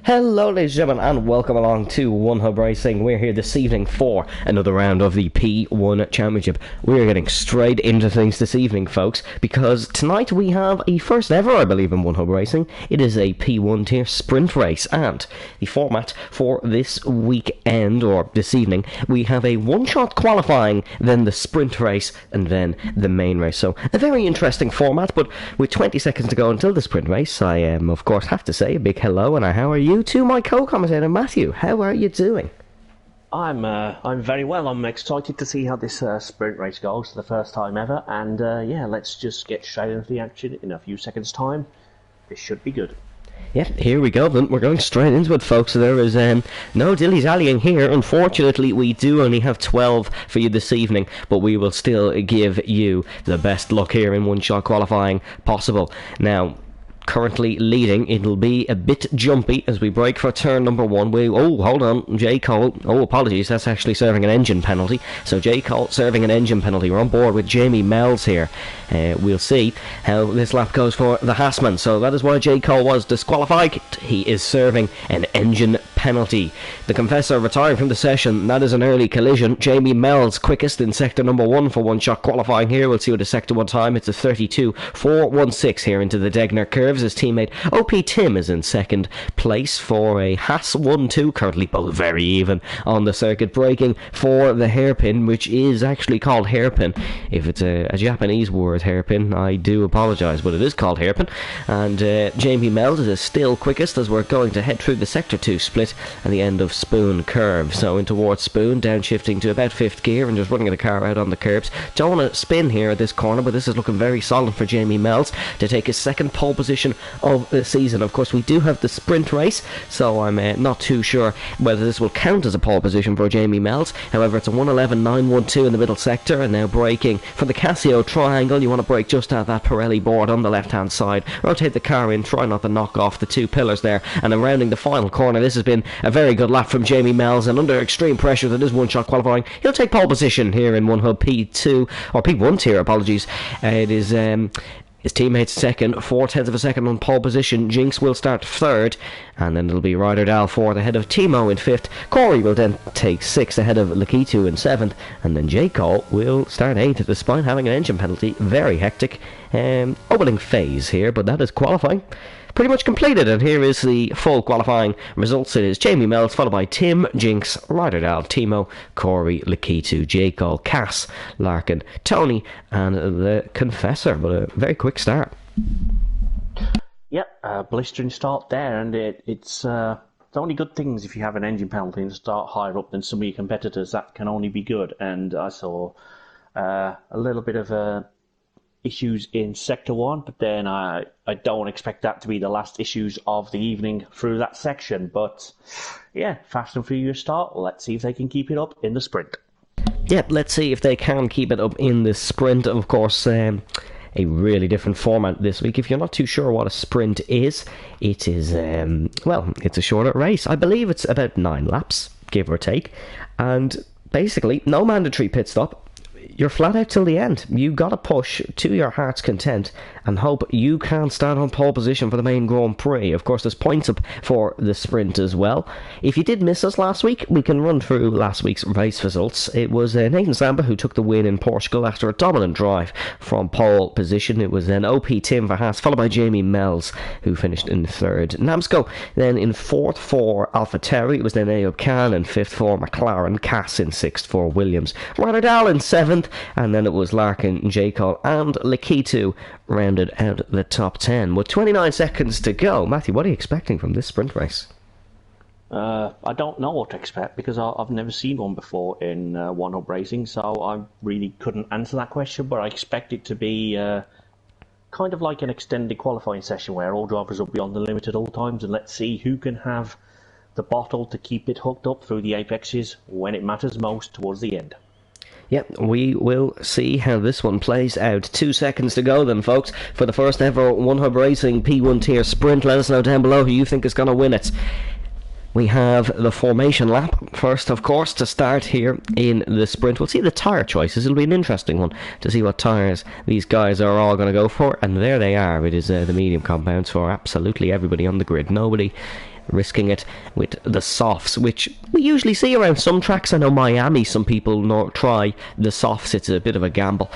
Hello ladies and gentlemen, and welcome along to One Hub Racing. We're here this evening for another round of the P1 Championship. We're getting straight into things this evening, folks, because tonight we have a first ever, I believe, in One Hub Racing. It is a P1 tier sprint race, and the format for this weekend, or this evening, we have a one-shot qualifying, then the sprint race, and then the main race. So, a very interesting format, but with 20 seconds to go until the sprint race, I, of course, have to say a big hello, and how are you to my co-commentator Matthew? How are you doing? I'm very well. I'm excited to see how this sprint race goes for the first time ever, and yeah, let's just get straight into the action in a few seconds' time. This should be good. Yeah, here we go then. We're going straight into it, folks. There is no dilly-dallying here. Unfortunately, we do only have 12 for you this evening, but we will still give you the best luck here in one-shot qualifying possible. Now, currently leading, it'll be a bit jumpy as we break for turn number one. Hold on, J. Cole. Oh, apologies, that's actually serving an engine penalty. So J. Cole serving an engine penalty. We're on board with Jamie Mells here. We'll see how this lap goes for the Hassman. So that is why J. Cole was disqualified. He is serving an engine penalty. The Confessor retiring from the session. That is an early collision. Jamie Mells quickest in sector number one for one shot qualifying here. We'll see what the sector one time. It's a 32.416 here into the Degner curve. His teammate OP Tim is in second place for a Haas 1-2, currently both very even on the circuit, braking for the hairpin, which is actually called hairpin. If it's a Japanese word, hairpin, I do apologise, but it is called hairpin. And Jamie Mells is still quickest as we're going to head through the sector 2 split and the end of Spoon curve. So in towards Spoon, downshifting to about 5th gear and just running the car out on the curbs. Don't want to spin here at this corner, but this is looking very solid for Jamie Mells to take his second pole position of the season. Of course, we do have the sprint race, so I'm not too sure whether this will count as a pole position for Jamie Mells. However, it's a 111.912 in the middle sector, and now braking for the Casio triangle. You want to brake just at that Pirelli board on the left hand side, rotate the car in, try not to knock off the two pillars there, and then rounding the final corner. This has been a very good lap from Jamie Mells, and under extreme pressure that is one shot qualifying, he'll take pole position here in One Hub P2 or P1 tier, apologies. It is his teammates second, 0.4 of a second on pole position. Jinx will start third, and then it'll be Ryder Dahl fourth ahead of Timo in fifth. Corey will then take sixth ahead of Lakitu in seventh, and then J. Cole will start eighth despite having an engine penalty. Very hectic opening phase here, but that is qualifying pretty much completed, and here is the full qualifying results. It is Jamie Mells, followed by Tim, Jinx, Ryder Dahl, Timo, Corey, Lakitu, J. Cole, Cass, Larkin, Tony, and the Confessor. But a very quick start. Yep, blistering start there, and it's only good things if you have an engine penalty and start higher up than some of your competitors. That can only be good, and I saw a little bit of issues in sector 1, but then I don't expect that to be the last issues of the evening through that section. But yeah, fast and furious start. Let's see if they can keep it up in the sprint. Yep, let's see if they can keep it up in the sprint. Of course, a really different format this week. If you're not too sure what a sprint is, it is, well, it's a shorter race. I believe it's about 9 laps, give or take. And basically, no mandatory pit stop. You're flat out till the end. You gotta push to your heart's content and hope you can start on pole position for the main Grand Prix. Of course, there's points up for the sprint as well. If you did miss us last week, we can run through last week's race results. It was Nathan Samba who took the win in Portugal after a dominant drive from pole position. It was then OP Tim for Haas, followed by Jamie Mells, who finished in third. Namsco then in fourth for AlphaTauri. It was then Ayob Khan in fifth for McLaren. Cass in sixth for Williams. Ryder Dahl in seventh. And then it was Larkin, J. Cole and Lakitu rounded out the top 10. With 29 seconds to go, Matthew, what are you expecting from this sprint race? I don't know what to expect because I've never seen one before in One Hub Racing, so I really couldn't answer that question, but I expect it to be kind of like an extended qualifying session where all drivers will be on the limit at all times, and let's see who can have the bottle to keep it hooked up through the apexes when it matters most towards the end. Yep, we will see how this one plays out. 2 seconds to go then, folks, for the first ever One Hub Racing P1 tier sprint. Let us know down below who you think is going to win it. We have the formation lap first, of course, to start here in the sprint. We'll see the tyre choices. It'll be an interesting one to see what tyres these guys are all going to go for. And there they are. It is the medium compounds for absolutely everybody on the grid. Nobody risking it with the softs, which we usually see around some tracks. I know Miami, some people try the softs. It's a bit of a gamble,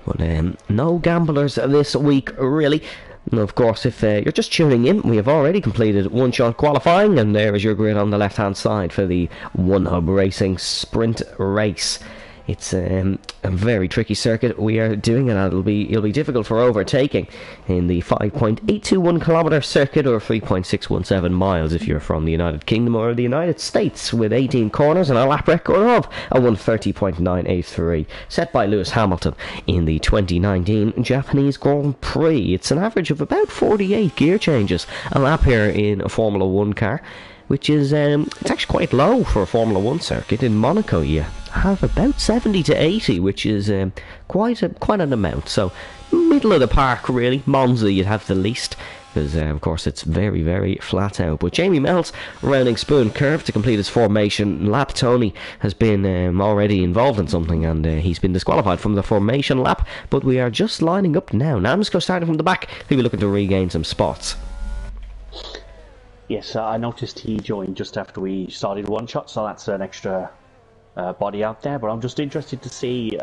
but no gamblers this week really. And of course, if you're just tuning in, we have already completed one shot qualifying, and there is your grid on the left hand side for the One Hub Racing sprint race. It's a very tricky circuit we are doing, and it'll be difficult for overtaking in the 5.821 kilometre circuit, or 3.617 miles if you're from the United Kingdom or the United States, with 18 corners and a lap record of a 1:30.983 set by Lewis Hamilton in the 2019 Japanese Grand Prix. It's an average of about 48 gear changes a lap here in a Formula 1 car, which is it's actually quite low for a Formula 1 circuit. In Monaco you have about 70 to 80, which is quite an amount. So middle of the park really. Monza you'd have the least, because of course it's very, very flat out. But Jamie Mells rounding Spoon Curve to complete his formation lap. Tony has been already involved in something, and he's been disqualified from the formation lap, but we are just lining up now. Namsco starting from the back. He'll be looking to regain some spots. Yes, I noticed he joined just after we started one shot, so that's an extra body out there. But I'm just interested to see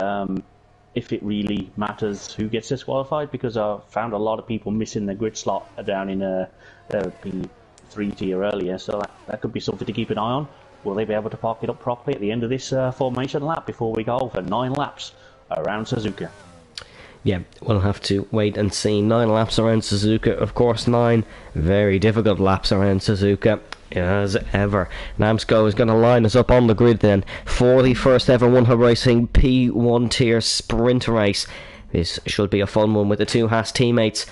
if it really matters who gets disqualified, because I found a lot of people missing their grid slot down in the P3 tier earlier, so that could be something to keep an eye on. Will they be able to park it up properly at the end of this formation lap before we go for 9 laps around Suzuka? Yeah, we'll have to wait and see. 9 laps around Suzuka, of course. 9 very difficult laps around Suzuka, as ever. Namsco is going to line us up on the grid then for the first ever One Hub Racing P1 tier sprint race. This should be a fun one with the two Haas teammates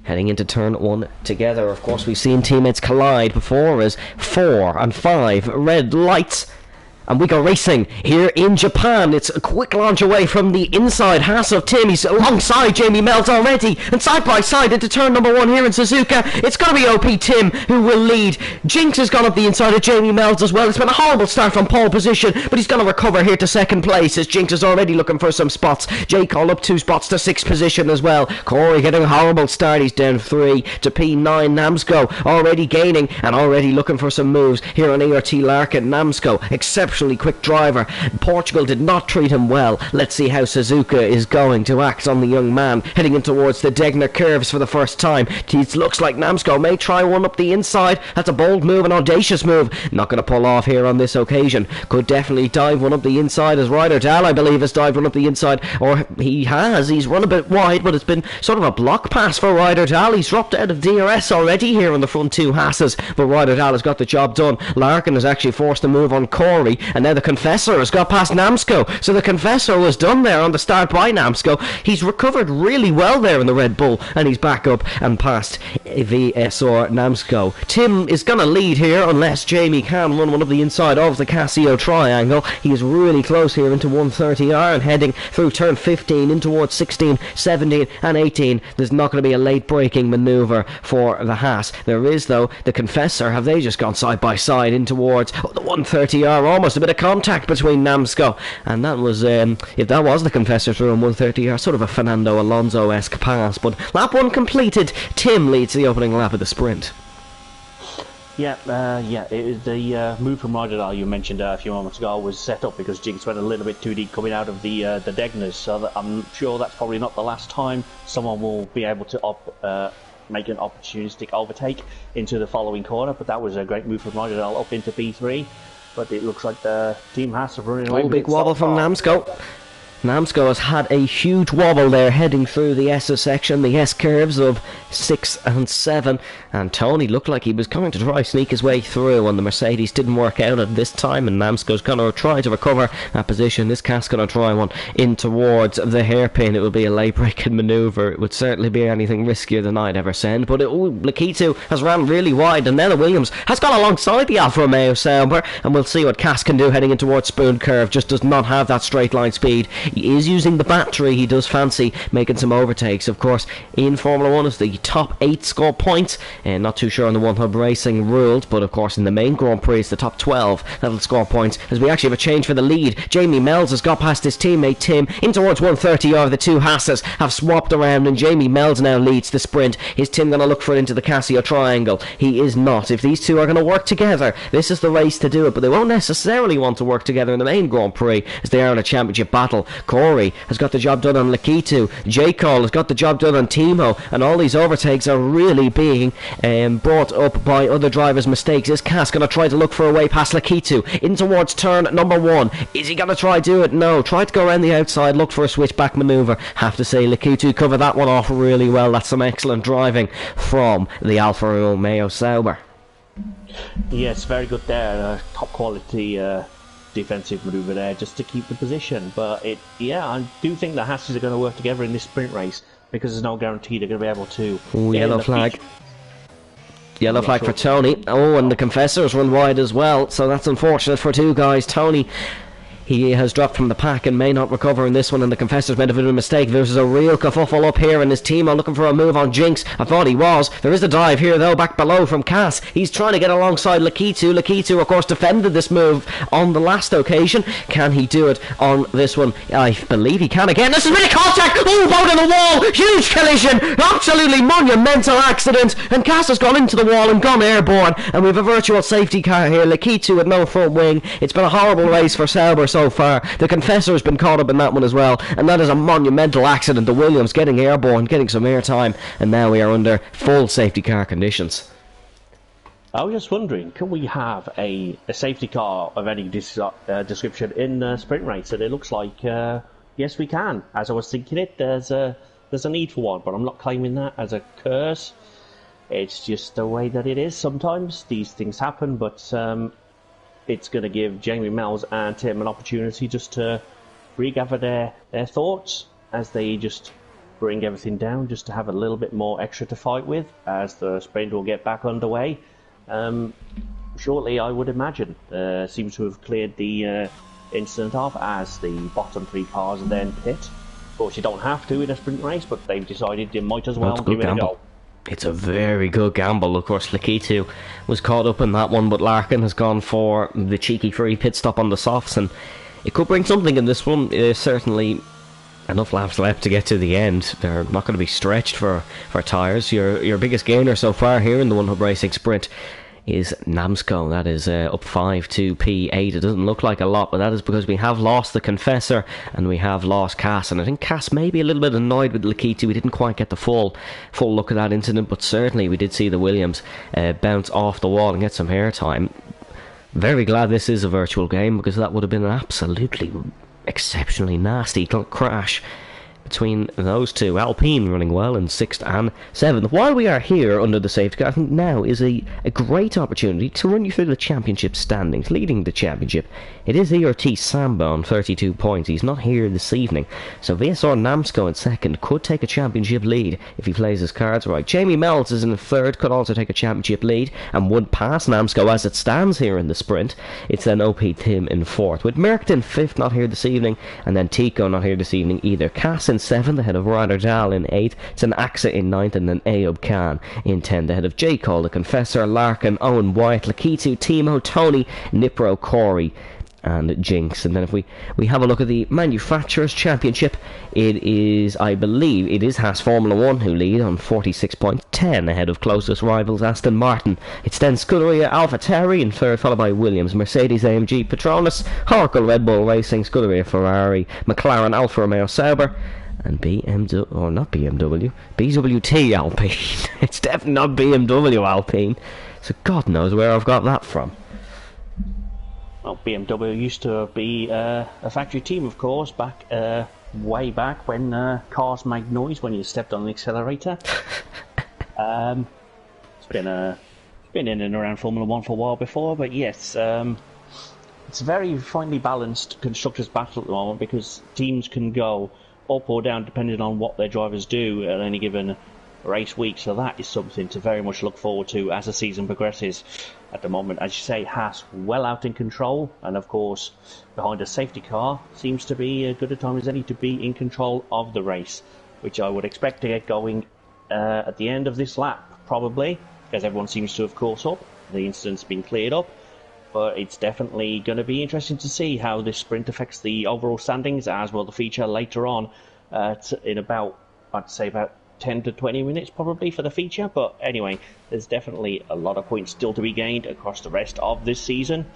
heading into turn 1 together. Of course, we've seen teammates collide before as 4 and 5 red lights. And we go racing here in Japan. It's a quick launch away from the inside. Haas of Tim, he's alongside Jamie Mells already. And side by side into turn number 1 here in Suzuka. It's going to be OP Tim who will lead. Jinx has gone up the inside of Jamie Mells as well. It's been a horrible start from pole position, but he's going to recover here to second place as Jinx is already looking for some spots. Jake all up 2 spots to 6th position as well. Corey getting a horrible start. He's down 3 to P9. Namsco already gaining and already looking for some moves here on ERT Larkin. Namsco, exceptional quick driver. Portugal did not treat him well. Let's see how Suzuka is going to act on the young man heading in towards the Degner curves for the first time. It looks like Namsco may try one up the inside. That's a bold move, an audacious move. Not going to pull off here on this occasion. Could definitely dive one up the inside, as Ryder Dahl, I believe, has dived one up the inside, or he has. He's run a bit wide, but it's been sort of a block pass for Ryder Dahl. He's dropped out of DRS already here on the front 2 Hasses, but Ryder Dahl has got the job done. Larkin has actually forced a move on Corey, and now the Confessor has got past Namsco. So the Confessor was done there on the start by Namsco. He's recovered really well there in the Red Bull, and he's back up and past VSR Namsco. Tim is going to lead here unless Jamie can run one of the inside of the Casio triangle. He is really close here into 130R and heading through turn 15 in towards 16, 17 and 18. There's not going to be a late braking manoeuvre for the Haas. There is though the Confessor. Have they just gone side by side in towards the 130R? Almost a bit of contact between Namsco, and that was if that was the Confessor through on 130R, sort of a Fernando Alonso-esque pass. But lap 1 completed. Tim leads the opening lap of the sprint. Yeah, it was the move from Ryder Dahl you mentioned a few moments ago was set up because Jinx went a little bit too deep coming out of the Degners, so that I'm sure that's probably not the last time someone will be able to make an opportunistic overtake into the following corner. But that was a great move from Ryder Dahl up into P3. But it looks like the team has to run away. Big wobble from Namsco. Namsco has had a huge wobble there heading through the S section, the S curves of 6 and 7, and Tony looked like he was going to try sneak his way through, and the Mercedes didn't work out at this time, and Namsco's going to try to recover that position. This cat's going to try one in towards the hairpin. It will be a late braking manoeuvre. It would certainly be anything riskier than I'd ever send, but Lakitu has ran really wide, and now the Williams has gone alongside the Alfa Romeo Sauber, and we'll see what Cass can do heading in towards Spoon Curve. Just does not have that straight line speed He is using the battery. He does fancy making some overtakes. Of course, in Formula 1 is the top 8 score points, and not too sure on the One Hub Racing rules, but of course in the main Grand Prix it's the top 12 that'll score points, as we actually have a change for the lead. Jamie Mells has got past his teammate Tim in towards 130 of the two Hasses have swapped around, and Jamie Mells now leads the sprint. Is Tim going to look for it into the Casio triangle? He is not. If these two are going to work together, this is the race to do it, but they won't necessarily want to work together in the main Grand Prix as they are in a championship battle. Corey has got the job done on Lakitu, J. Cole has got the job done on Timo, and all these overtakes are really being brought up by other drivers' mistakes. Is Cass going to try to look for a way past Lakitu in towards turn number 1? Is he going to try to do it? No. Try to go around the outside, look for a switchback manoeuvre. Have to say Lakitu covered that one off really well. That's some excellent driving from the Alfa Romeo Sauber. Yes, very good there. Top quality defensive manoeuvre there just to keep the position. But I do think the Hasses are going to work together in this sprint race, because there's no guarantee they're going to be able to. Ooh, yellow flag. Yellow flag for Tony. Oh, and the Confessors run wide as well, so that's unfortunate for two guys. Tony, he has dropped from the pack and may not recover in this one, and the Confessors made a bit of a mistake. There's a real kerfuffle up here, and his team are looking for a move on Jinx. I thought he was. There is a dive here, though, back below from Cass. He's trying to get alongside Lakitu. Lakitu, of course, defended this move on the last occasion. Can he do it on this one? I believe he can again. This is really contact! Oh, boat on the wall! Huge collision! Absolutely monumental accident! And Cass has gone into the wall and gone airborne, and we have a virtual safety car here. Lakitu with no front wing. It's been a horrible race for Sauber so far. The Confessor has been caught up in that one as well, and that is a monumental accident. The Williams getting airborne, getting some airtime, and now we are under full safety car conditions. I was just wondering, can we have a safety car of any description in the sprint race? And it looks like yes, we can. As I was thinking it, there's a need for one, but I'm not claiming that as a curse. It's just the way that it is. Sometimes these things happen, but it's going to give Jamie Mells and Tim an opportunity just to regather their thoughts as they just bring everything down, just to have a little bit more extra to fight with as the sprint will get back underway. Shortly, I would imagine. Seems to have cleared the incident off as the bottom 3 cars then pit. Of course, you don't have to in a sprint race, but they've decided you might as well give it a go. It's a very good gamble. Of course, Lakitu was caught up in that one, but Larkin has gone for the cheeky free pit stop on the softs, and it could bring something in this one. Certainly enough laps left to get to the end. They're not going to be stretched for tyres. Your biggest gainer so far here in the One Hub Racing Sprint is Namsco. That is up 5 to P8. It doesn't look like a lot, but that is because we have lost the Confessor and we have lost Cass, and I think Cass may be a little bit annoyed with Lakitu. We didn't quite get the full look at that incident, but certainly we did see the Williams bounce off the wall and get some airtime. Very glad this is a virtual game, because that would have been an absolutely exceptionally nasty crash between those two. Alpine running well in 6th and 7th. While we are here under the safety car, I think now is a great opportunity to run you through the championship standings. Leading the championship, it is ERT Samba on 32 points. He's not here this evening, so VSR Namsco in 2nd could take a championship lead if he plays his cards right. Jamie Mells is in 3rd, could also take a championship lead and would pass Namsco as it stands here in the sprint. It's then OP Tim in 4th, with Merckx in 5th, not here this evening, and then Tico not here this evening either. Cass in 7th, ahead of Ryder Dahl in 8th. It's an AXA in 9th, and then Ayoub Khan in 10th, ahead of J. Cole, the Confessor, Larkin, Owen Wyatt, Lakitu, Timo, Tony, Nipro, Corey, and Jinx. And then if we have a look at the Manufacturers' Championship, it is, I believe, it is Haas Formula 1 who lead on 46 points, 10 ahead of closest rivals Aston Martin. It's then Scuderia AlphaTauri in 3rd, followed by Williams, Mercedes AMG, Petronas, Oracle Red Bull Racing, Scuderia Ferrari, McLaren, Alfa Romeo Sauber, and BMW, or not BMW, BWT Alpine. It's definitely not BMW Alpine, so God knows where I've got that from. Well, BMW used to be a factory team, of course, back way back when cars made noise when you stepped on the accelerator. It's been in and around Formula 1 for a while before, but yes, it's a very finely balanced constructors' battle at the moment, because teams can go up or down depending on what their drivers do at any given race week, so that is something to very much look forward to as the season progresses. At the moment, as you say, Haas well out in control, and of course behind a safety car seems to be as good a time as any to be in control of the race, which I would expect to get going at the end of this lap, probably, because everyone seems to have caught up. The incident's been cleared up, but it's definitely going to be interesting to see how this sprint affects the overall standings, as will the feature later on in about, I'd say about 10 to 20 minutes probably for the feature. But anyway, there's definitely a lot of points still to be gained across the rest of this season,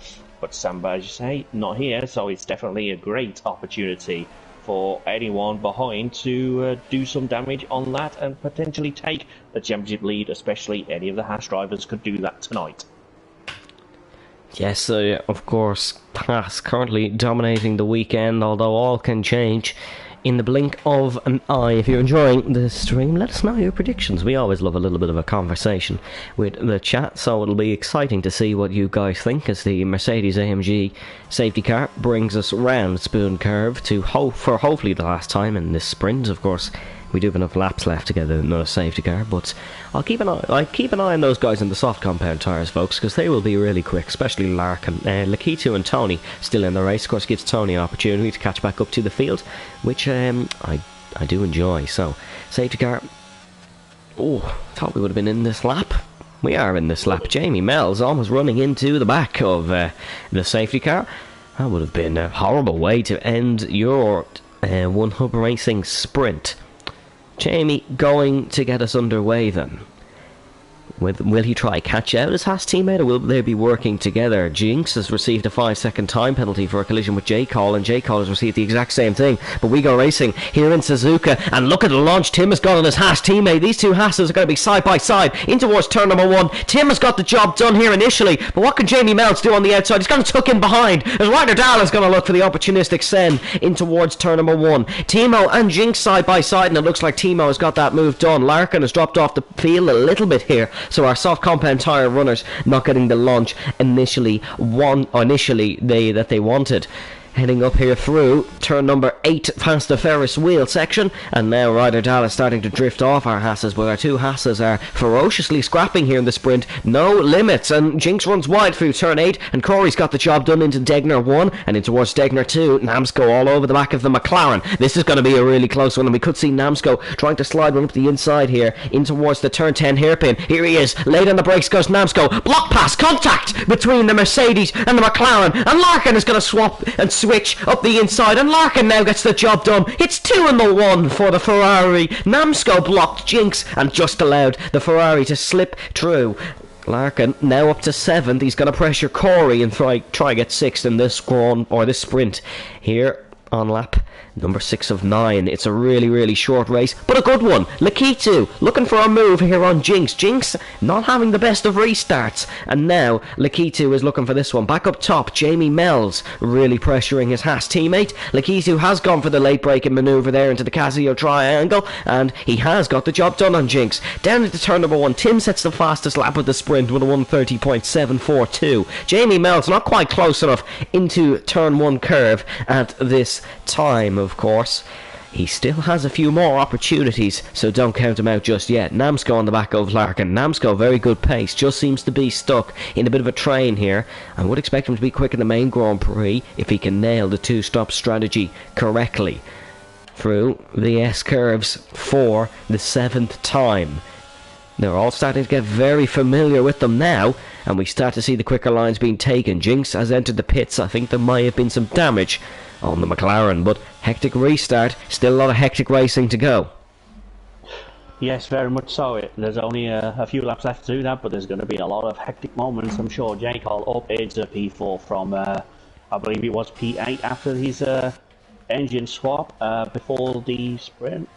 but Samba, as you say, not here, so it's definitely a great opportunity for anyone behind to do some damage on that and potentially take the championship lead. Especially any of the Haas drivers could do that tonight. Yes, of course, Haas currently dominating the weekend, although all can change in the blink of an eye. If you're enjoying the stream, let us know your predictions. We always love a little bit of a conversation with the chat, so it'll be exciting to see what you guys think as the Mercedes-AMG safety car brings us round Spoon Curve to for hopefully the last time in this sprint. Of course, we do have enough laps left to get another safety car, but I'll keep an eye on those guys in the soft compound tyres, folks, because they will be really quick, especially Larkin. Lakitu and Tony still in the race. Of course, gives Tony an opportunity to catch back up to the field, which I do enjoy. So, safety car. Oh, thought we would have been in this lap. We are in this lap. Jamie Mells almost running into the back of the safety car. That would have been a horrible way to end your One Hub Racing sprint. Jamie going to get us underway then. Will he try catch out his Haas teammate, or will they be working together? Jinx has received a 5-second time penalty for a collision with J-Call, and J-Call has received the exact same thing. But we go racing here in Suzuka, and look at the launch. Tim has got on his Haas teammate. These two Haas's are going to be side by side in towards turn number 1. Tim has got the job done here initially, but what can Jamie Melts do on the outside? He's going to tuck in behind, as Ryder Dahl is going to look for the opportunistic send in towards turn number 1. Timo and Jinx side by side, and it looks like Timo has got that move done. Larkin has dropped off the field a little bit here, so our soft compound tyre runners not getting the launch initially that they wanted. Heading up here through turn number 8 past the Ferris wheel section, and now Ryder Dahl is starting to drift off our Haas's, but our two Haas's are ferociously scrapping here in the sprint. No limits, and Jinx runs wide through turn 8, and Corey's got the job done into Degner 1 and in towards Degner 2. Namsko all over the back of the McLaren. This is going to be a really close one, and we could see Namsko trying to slide one up the inside here in towards the turn 10 hairpin. Here he is, late on the brakes goes Namsko. Block pass, contact between the Mercedes and the McLaren, and Larkin is going to swap and switch up the inside, and Larkin now gets the job done. It's 2-1 for the Ferrari. Namsko blocked Jinx and just allowed the Ferrari to slip through. Larkin now up to 7th. He's going to pressure Corey and try get 6th in this this sprint here on lap number 6 of 9. It's a really short race, but a good one. Lakitu looking for a move here on Jinx. Jinx not having the best of restarts, and now Lakitu is looking for this one. Back up top, Jamie Mells really pressuring his Haas teammate. Lakitu has gone for the late braking manoeuvre there into the Casio triangle, and he has got the job done on Jinx. Down into turn number 1, Tim sets the fastest lap of the sprint with a 1:30.742. Jamie Mells not quite close enough into turn 1 curve at this time. Of course, he still has a few more opportunities, so don't count him out just yet. Namsko on the back of Larkin. Namsko, very good pace, just seems to be stuck in a bit of a train here. I would expect him to be quick in the main Grand Prix if he can nail the 2-stop strategy correctly through the S-curves for the 7th time. They're all starting to get very familiar with them now, and we start to see the quicker lines being taken. Jinx has entered the pits. I think there might have been some damage on the McLaren, but hectic restart, still a lot of hectic racing to go. Yes, very much so. There's only a few laps left to do that, but there's going to be a lot of hectic moments, I'm sure. J-Call up into P4 from, I believe it was P8 after his engine swap before the sprint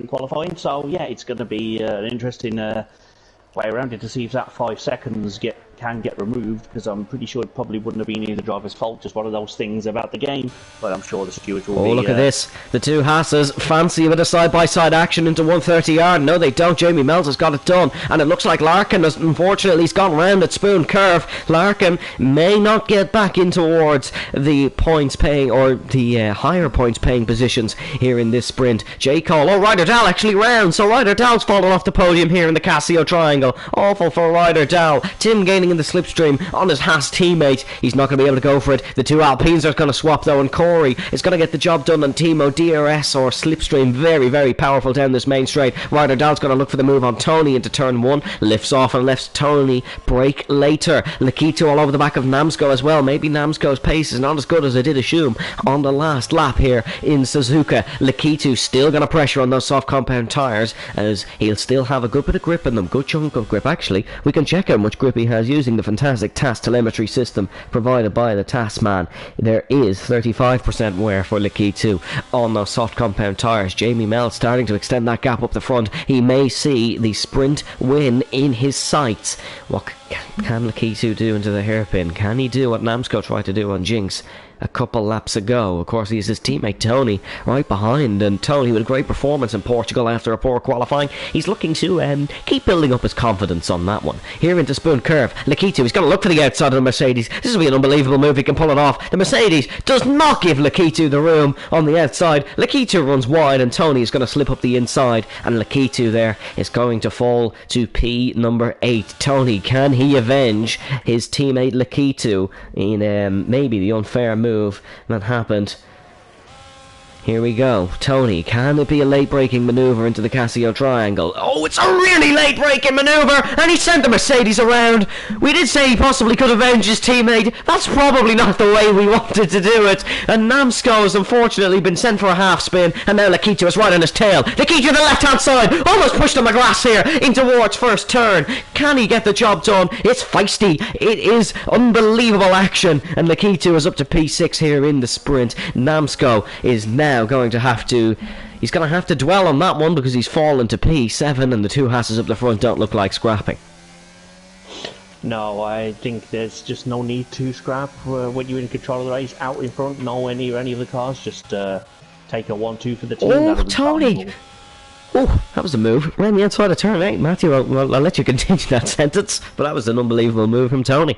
qualifying. So yeah, it's going to be an interesting way around it to see if that 5 seconds can get removed, because I'm pretty sure it probably wouldn't have been either driver's fault, just one of those things about the game, but I'm sure the stewards will be... Oh, look at this. The two Haas's fancy a bit of side-by-side action into 130 yard. No, they don't. Jamie Mells has got it done, and it looks like Larkin has, unfortunately, he's gone round at Spoon Curve. Larkin may not get back in towards the points paying, or the higher points paying positions here in this sprint. J. Cole, oh, Ryder Dahl actually round, so Ryder Dahl's fallen off the podium here in the Casio Triangle. Awful for Ryder Dahl. Tim gaining in the slipstream on his Haas teammate. He's not going to be able to go for it. The two Alpines are going to swap though, and Corey is going to get the job done on Timo. DRS or slipstream, very, very powerful down this main straight. Ryder Dahl's going to look for the move on Tony into turn 1. Lifts off and lets Tony break later. Lakito all over the back of Namsko as well. Maybe Namsko's pace is not as good as I did assume on the last lap here in Suzuka. Lakito still going to pressure on those soft compound tyres, as he'll still have a good bit of grip in them. Good chunk of grip. Actually, we can check how much grip he has using the fantastic TAS telemetry system provided by the TAS man. There is 35% wear for Lakito on those soft compound tyres. Jamie Mell starting to extend that gap up the front. He may see the sprint win in his sights. What can Lakito do into the hairpin? Can he do what Namsko tried to do on Jinx a couple laps ago? Of course, he's his teammate Tony right behind, and Tony with a great performance in Portugal after a poor qualifying. He's looking to keep building up his confidence on that one. Here into Spoon Curve, Lakito, he's going to look for the outside of the Mercedes. This will be an unbelievable move, he can pull it off. The Mercedes does not give Lakito the room on the outside. Lakito runs wide, and Tony is going to slip up the inside, and Lakito there is going to fall to P number 8. Tony, can he avenge his teammate Lakito in maybe the unfair move that happened? Here we go. Tony, can it be a late-braking manoeuvre into the Casio Triangle? Oh, it's a really late-braking manoeuvre, and he sent the Mercedes around. We did say he possibly could avenge his teammate. That's probably not the way we wanted to do it. And Namsko has unfortunately been sent for a half-spin, and now Lakito is right on his tail. Lakito to the left-hand side, almost pushed on the grass here in towards first turn. Can he get the job done? It's feisty. It is unbelievable action, and Lakito is up to P6 here in the sprint. Namsko is now going to have to dwell on that one, because he's fallen to P7, and the two Hasses up the front don't look like scrapping. No, I think there's just no need to scrap when you're in control of the race. Out in front, no any of the cars, just take a 1-2 for the team. Oh, Tony! Oh, that was a move. Ran the outside of turn 8. Matthew, I'll let you continue that sentence, but that was an unbelievable move from Tony.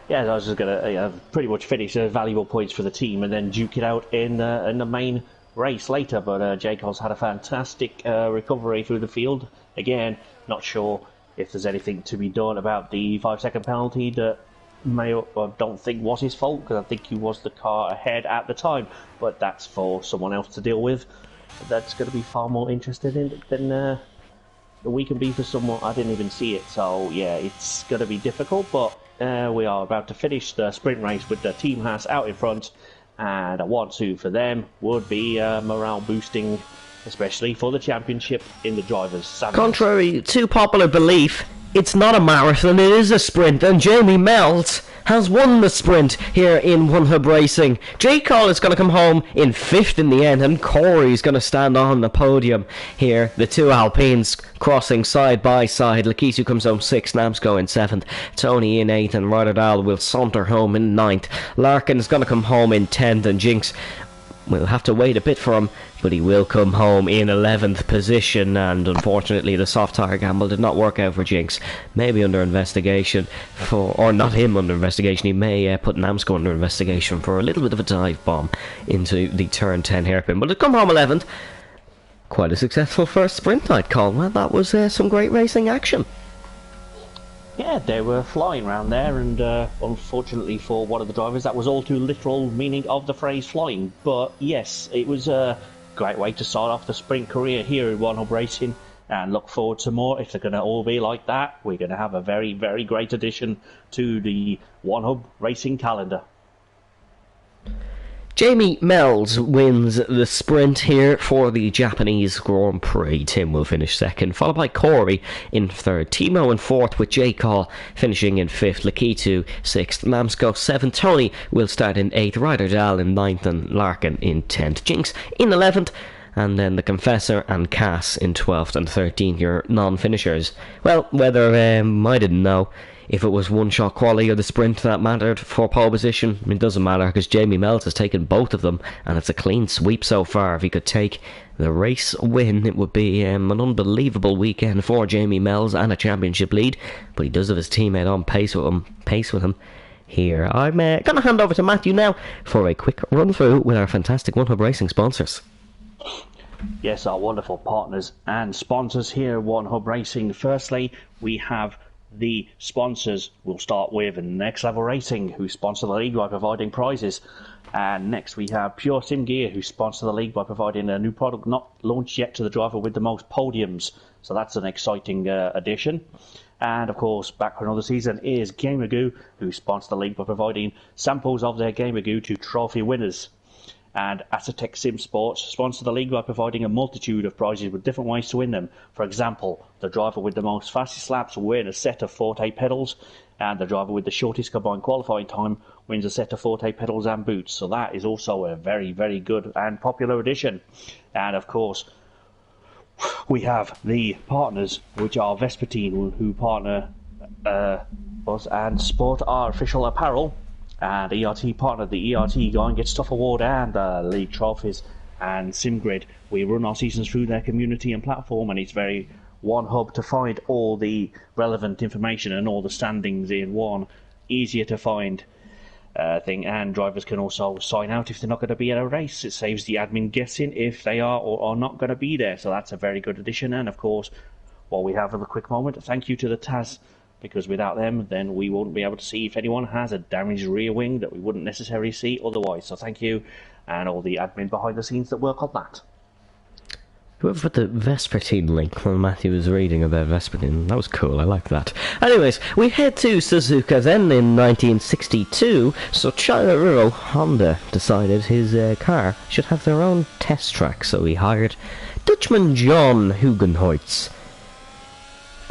Yeah, I was just going to pretty much finish valuable points for the team and then duke it out in the main race later. But Jacobs had a fantastic recovery through the field. Again, not sure if there's anything to be done about the 5-second penalty that I don't think was his fault, because I think he was the car ahead at the time. But that's for someone else to deal with. That's going to be far more interested in it than we can be for someone. I didn't even see it, so yeah, it's going to be difficult. But we are about to finish the sprint race with the Team Haas out in front, and a 1-2 for them would be morale boosting, especially for the championship in the drivers' standings. Contrary to popular belief, it's not a marathon, it is a sprint, and Jamie Mells has won the sprint here in One Hub Racing. J. Cole is going to come home in 5th in the end, and Corey's going to stand on the podium here. The two Alpines crossing side by side. Lakisu comes home 6th, Namsko in 7th, Tony in 8th, and Ryder Dahl will saunter home in 9th. Larkin is going to come home in 10th, and Jinx, we'll have to wait a bit for him, but he will come home in 11th position. And unfortunately the soft tyre gamble did not work out for Jinx. Maybe under investigation for, or not him under investigation, he may put Namsko under investigation for a little bit of a dive bomb into the turn 10 hairpin. But to come home 11th, quite a successful first sprint, I'd call. Well, that was some great racing action. Yeah, they were flying around there, and unfortunately for one of the drivers, that was all too literal meaning of the phrase flying. But yes, it was a great way to start off the sprint career here in One Hub Racing, and look forward to more. If they're going to all be like that, we're going to have a very, very great addition to the One Hub Racing calendar. Jamie Mells wins the sprint here for the Japanese Grand Prix. Tim will finish 2nd, followed by Corey in 3rd. Timo in 4th, with J. Call finishing in 5th. Lakitu 6th. Namsko 7th. Tony will start in 8th. Ryder Dahl in 9th, and Larkin in 10th. Jinx in 11th. And then the Confessor and Cass in 12th and 13th, your non-finishers. Well, whether I didn't know, if it was one-shot quality or the sprint that mattered for pole position, it doesn't matter because Jamie Mells has taken both of them, and it's a clean sweep so far. If he could take the race win, it would be an unbelievable weekend for Jamie Mells and a championship lead, but he does have his teammate on pace with him here. I'm going to hand over to Matthew now for a quick run through with our fantastic One Hub Racing sponsors. Yes, our wonderful partners and sponsors here at One Hub Racing. Firstly, we have the sponsors. We'll start with Next Level Racing, who sponsor the league by providing prizes. And next we have Pure Sim Gear, who sponsor the league by providing a new product not launched yet to the driver with the most podiums. So that's an exciting addition. And of course, back for another season is Gamergoo, who sponsor the league by providing samples of their Gamergoo to trophy winners. And Aztec Sim Sports sponsor the league by providing a multitude of prizes with different ways to win them. For example, the driver with the most fastest laps will win a set of Forte pedals, and the driver with the shortest combined qualifying time wins a set of Forte pedals and boots. So that is also a very, very good and popular addition. And of course, we have the partners, which are Vespertine, who partner us and sport our official apparel. And ERT partner, the ERT Go and Get Stuff Award and league trophies and SimGrid. We run our seasons through their community and platform, and it's very one hub to find all the relevant information and all the standings in one easier to find thing. And drivers can also sign out if they're not going to be at a race. It saves the admin guessing if they are or are not going to be there. So that's a very good addition. And of course, while we have a quick moment, thank you to the TAS, because without them, then we won't be able to see if anyone has a damaged rear wing that we wouldn't necessarily see otherwise. So thank you, and all the admin behind the scenes that work on that. Whoever put the Vespertine link when Matthew was reading about Vespertine, that was cool, I like that. Anyways, we head to Suzuka. Then in 1962, Soichiro Honda decided his car should have their own test track, so he hired Dutchman John Hugenhoitz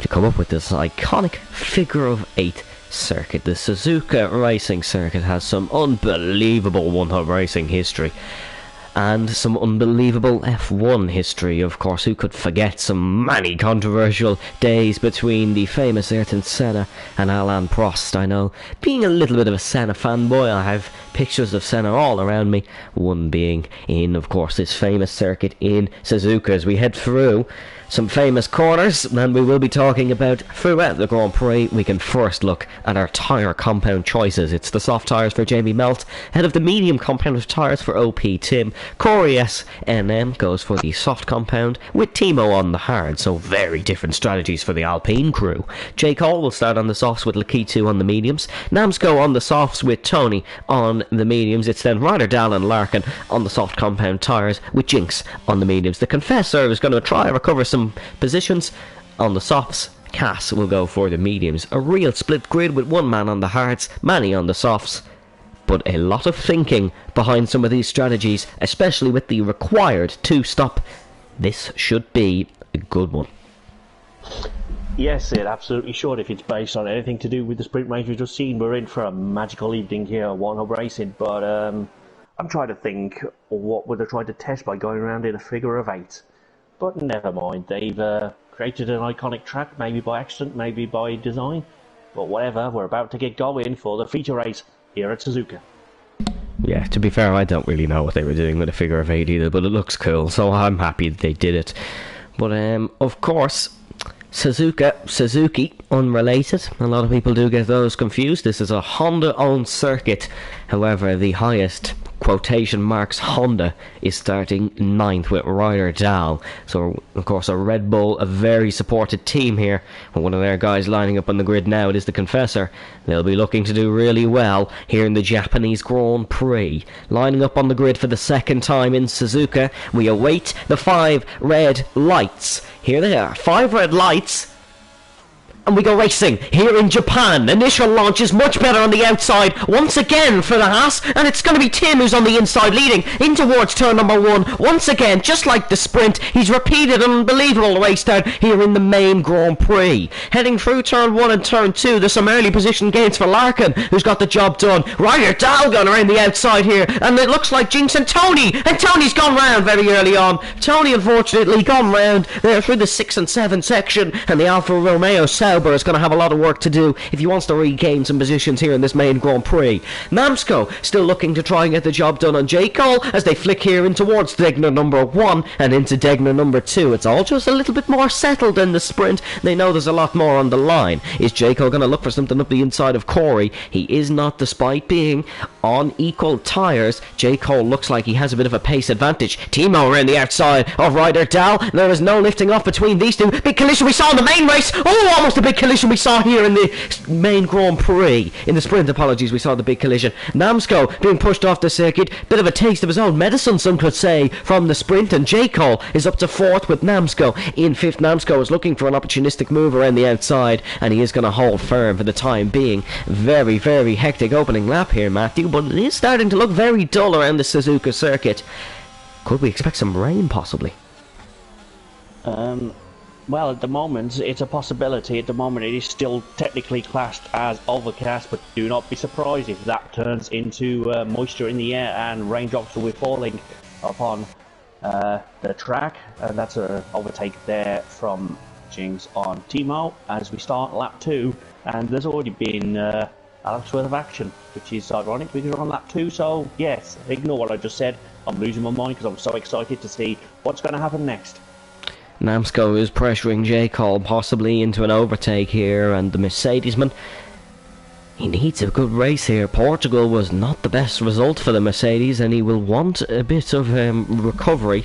to come up with this iconic figure-of-8 circuit. The Suzuka racing circuit has some unbelievable one-hub racing history and some unbelievable F1 history. Of course, who could forget some many controversial days between the famous Ayrton Senna and Alain Prost. I know, being a little bit of a Senna fanboy, I have pictures of Senna all around me, one being in, of course, this famous circuit in Suzuka. As we head through some famous corners, and we will be talking about throughout the Grand Prix. We can first look at our tyre compound choices. It's the soft tyres for Jamie Melt, ahead of the medium compound tyres for OP Tim. Corey S&M goes for the soft compound, with Timo on the hard, so very different strategies for the Alpine crew. Jake Hall will start on the softs with Lakitu on the mediums. Nams go on the softs with Tony on the mediums. It's then Ryder, Dal and Larkin on the soft compound tyres, with Jinx on the mediums. The Confessor is going to try and recover some positions on the softs. Cass will go for the mediums. A real split grid with one man on the hards, Manny on the softs, but a lot of thinking behind some of these strategies, especially with the required two-stop. This should be a good one. Yes, it absolutely should. If it's based on anything to do with the sprint race we've just seen, we're in for a magical evening here at One Hub Racing. But I'm trying to think what would they try to test by going around in a figure of 8. But never mind, they've created an iconic track, maybe by accident, maybe by design. But whatever, we're about to get going for the feature race here at Suzuka. Yeah, to be fair, I don't really know what they were doing with a figure of 8 either, but it looks cool, so I'm happy that they did it. But of course, Suzuki, unrelated. A lot of people do get those confused. This is a Honda-owned circuit. However, the highest quotation marks Honda is starting 9th with Ryder Dahl. So, of course, a Red Bull, a very supported team here. And one of their guys lining up on the grid now, it is the Confessor. They'll be looking to do really well here in the Japanese Grand Prix. Lining up on the grid for the second time in Suzuka, we await the 5 red lights. Here they are, 5 red lights. And we go racing here in Japan. Initial launch is much better on the outside once again for the Haas, and it's going to be Tim who's on the inside leading in towards turn number 1 once again, just like the sprint. He's repeated an unbelievable race start here in the main Grand Prix. Heading through turn 1 and turn 2, there's some early position gains for Larkin, who's got the job done. Ryder Dahl going around the outside here, and it looks like Jinx and Tony's gone round very early on. Tony unfortunately gone round there through the 6 and 7 section, and the Alfa Romeo 7 Sauber is going to have a lot of work to do if he wants to regain some positions here in this main Grand Prix. Namsko still looking to try and get the job done on J. Cole as they flick here in towards Degner number 1 and into Degner number 2. It's all just a little bit more settled in the sprint. They know there's a lot more on the line. Is J. Cole going to look for something up the inside of Corey? He is not, despite being on equal tyres. J. Cole looks like he has a bit of a pace advantage. Timo around the outside of Ryder Dahl. There is no lifting off between these two. Big collision we saw in the main race. Oh, almost a big collision we saw here in the main Grand Prix. In the sprint, apologies, we saw the big collision. Namsko being pushed off the circuit. Bit of a taste of his own medicine, some could say, from the sprint. And J. Cole is up to 4th with Namsko in 5th. Namsko is looking for an opportunistic move around the outside, and he is going to hold firm for the time being. Very, very hectic opening lap here, Matthew, but it is starting to look very dull around the Suzuka circuit. Could we expect some rain, possibly? Well, at the moment, it's a possibility. At the moment, it is still technically classed as overcast, but do not be surprised if that turns into moisture in the air and raindrops will be falling upon the track. And that's an overtake there from Jinx on Timo as we start lap 2. And there's already been a lap's worth of action, which is ironic because we're on lap 2. So, yes, ignore what I just said. I'm losing my mind because I'm so excited to see what's going to happen next. Namsko is pressuring J. Cole possibly into an overtake here, and the Mercedesman, he needs a good race here. Portugal was not the best result for the Mercedes, and he will want a bit of recovery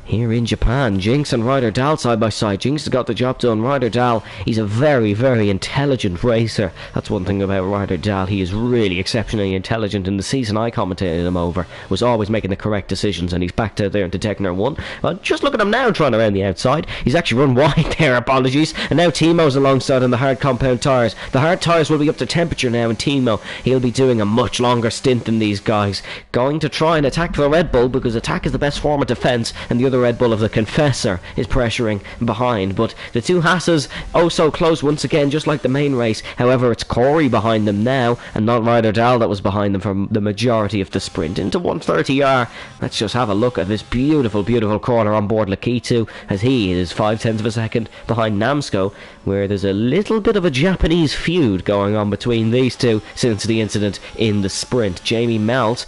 here in Japan. Jinx and Ryder Dahl side by side. Jinx has got the job done. Ryder Dahl, he's a very, very intelligent racer. That's one thing about Ryder Dahl. He is really exceptionally intelligent. In the season I commentated him over, was always making the correct decisions, and he's back out there into Degner 1. Well, just look at him now trying around the outside. He's actually run wide there, apologies. And now Timo's alongside on the hard compound tyres. The hard tyres will be up to temperature now, and Timo, he'll be doing a much longer stint than these guys. Going to try and attack the Red Bull, because attack is the best form of defence, and the other Red Bull of the Confessor is pressuring behind. But the two Haas's oh so close once again, just like the main race. However, it's Corey behind them now, and not Ryder Dahl that was behind them for the majority of the sprint. Into 130R, let's just have a look at this beautiful, beautiful corner on board Lakitu, as he is 0.5 of a second behind Namsko, where there's a little bit of a Japanese feud going on between these two since the incident in the sprint. Jamie Melt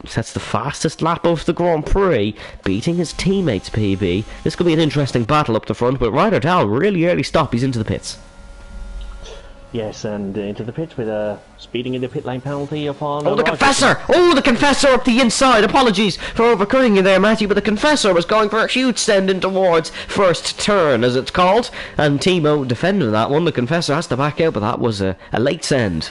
sets the fastest lap of the Grand Prix, beating his teammates PB. This could be an interesting battle up the front, but Ryder Dahl really early stop. He's into the pits. Yes, and into the pits with a speeding in the pit lane penalty upon... Oh, the Confessor! Oh, the Confessor up the inside! Apologies for overcutting you there, Matthew, but the Confessor was going for a huge send in towards first turn, as it's called, and Timo defended that one. The Confessor has to back out, but that was a late send.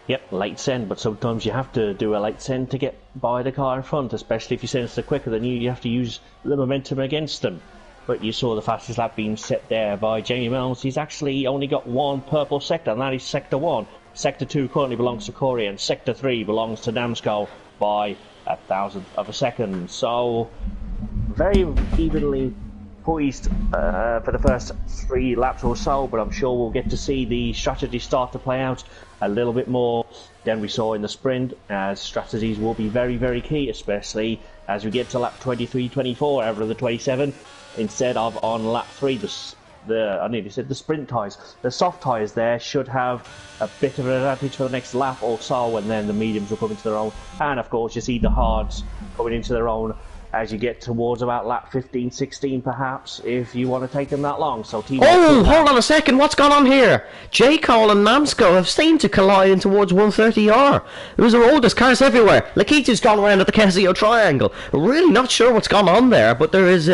Yep, late send, but sometimes you have to do a late send to get by the car in front, especially if you send it quicker than you have to use the momentum against them. But you saw the fastest lap being set there by Jamie Mills. He's actually only got one purple sector, and that is Sector 1. Sector 2 currently belongs to Corey, and Sector 3 belongs to Namsko by 1,000th of a second. So, very evenly poised for the first 3 laps or so, but I'm sure we'll get to see the strategy start to play out a little bit more than we saw in the sprint, as strategies will be very, very key, especially as we get to lap 23, 24 out of the 27, instead of on lap 3. I nearly said the sprint tyres. The soft tyres there should have a bit of an advantage for the next lap or so, and then the mediums will come into their own. And of course, you see the hards coming into their own as you get towards about lap 15, 16 perhaps, if you want to take them that long. So oh, hold on a second, what's gone on here? J. Cole and Namsko have seemed to collide in towards 130R. There's cars everywhere. Lakitu's gone around at the Casio triangle. Really not sure what's gone on there, but there is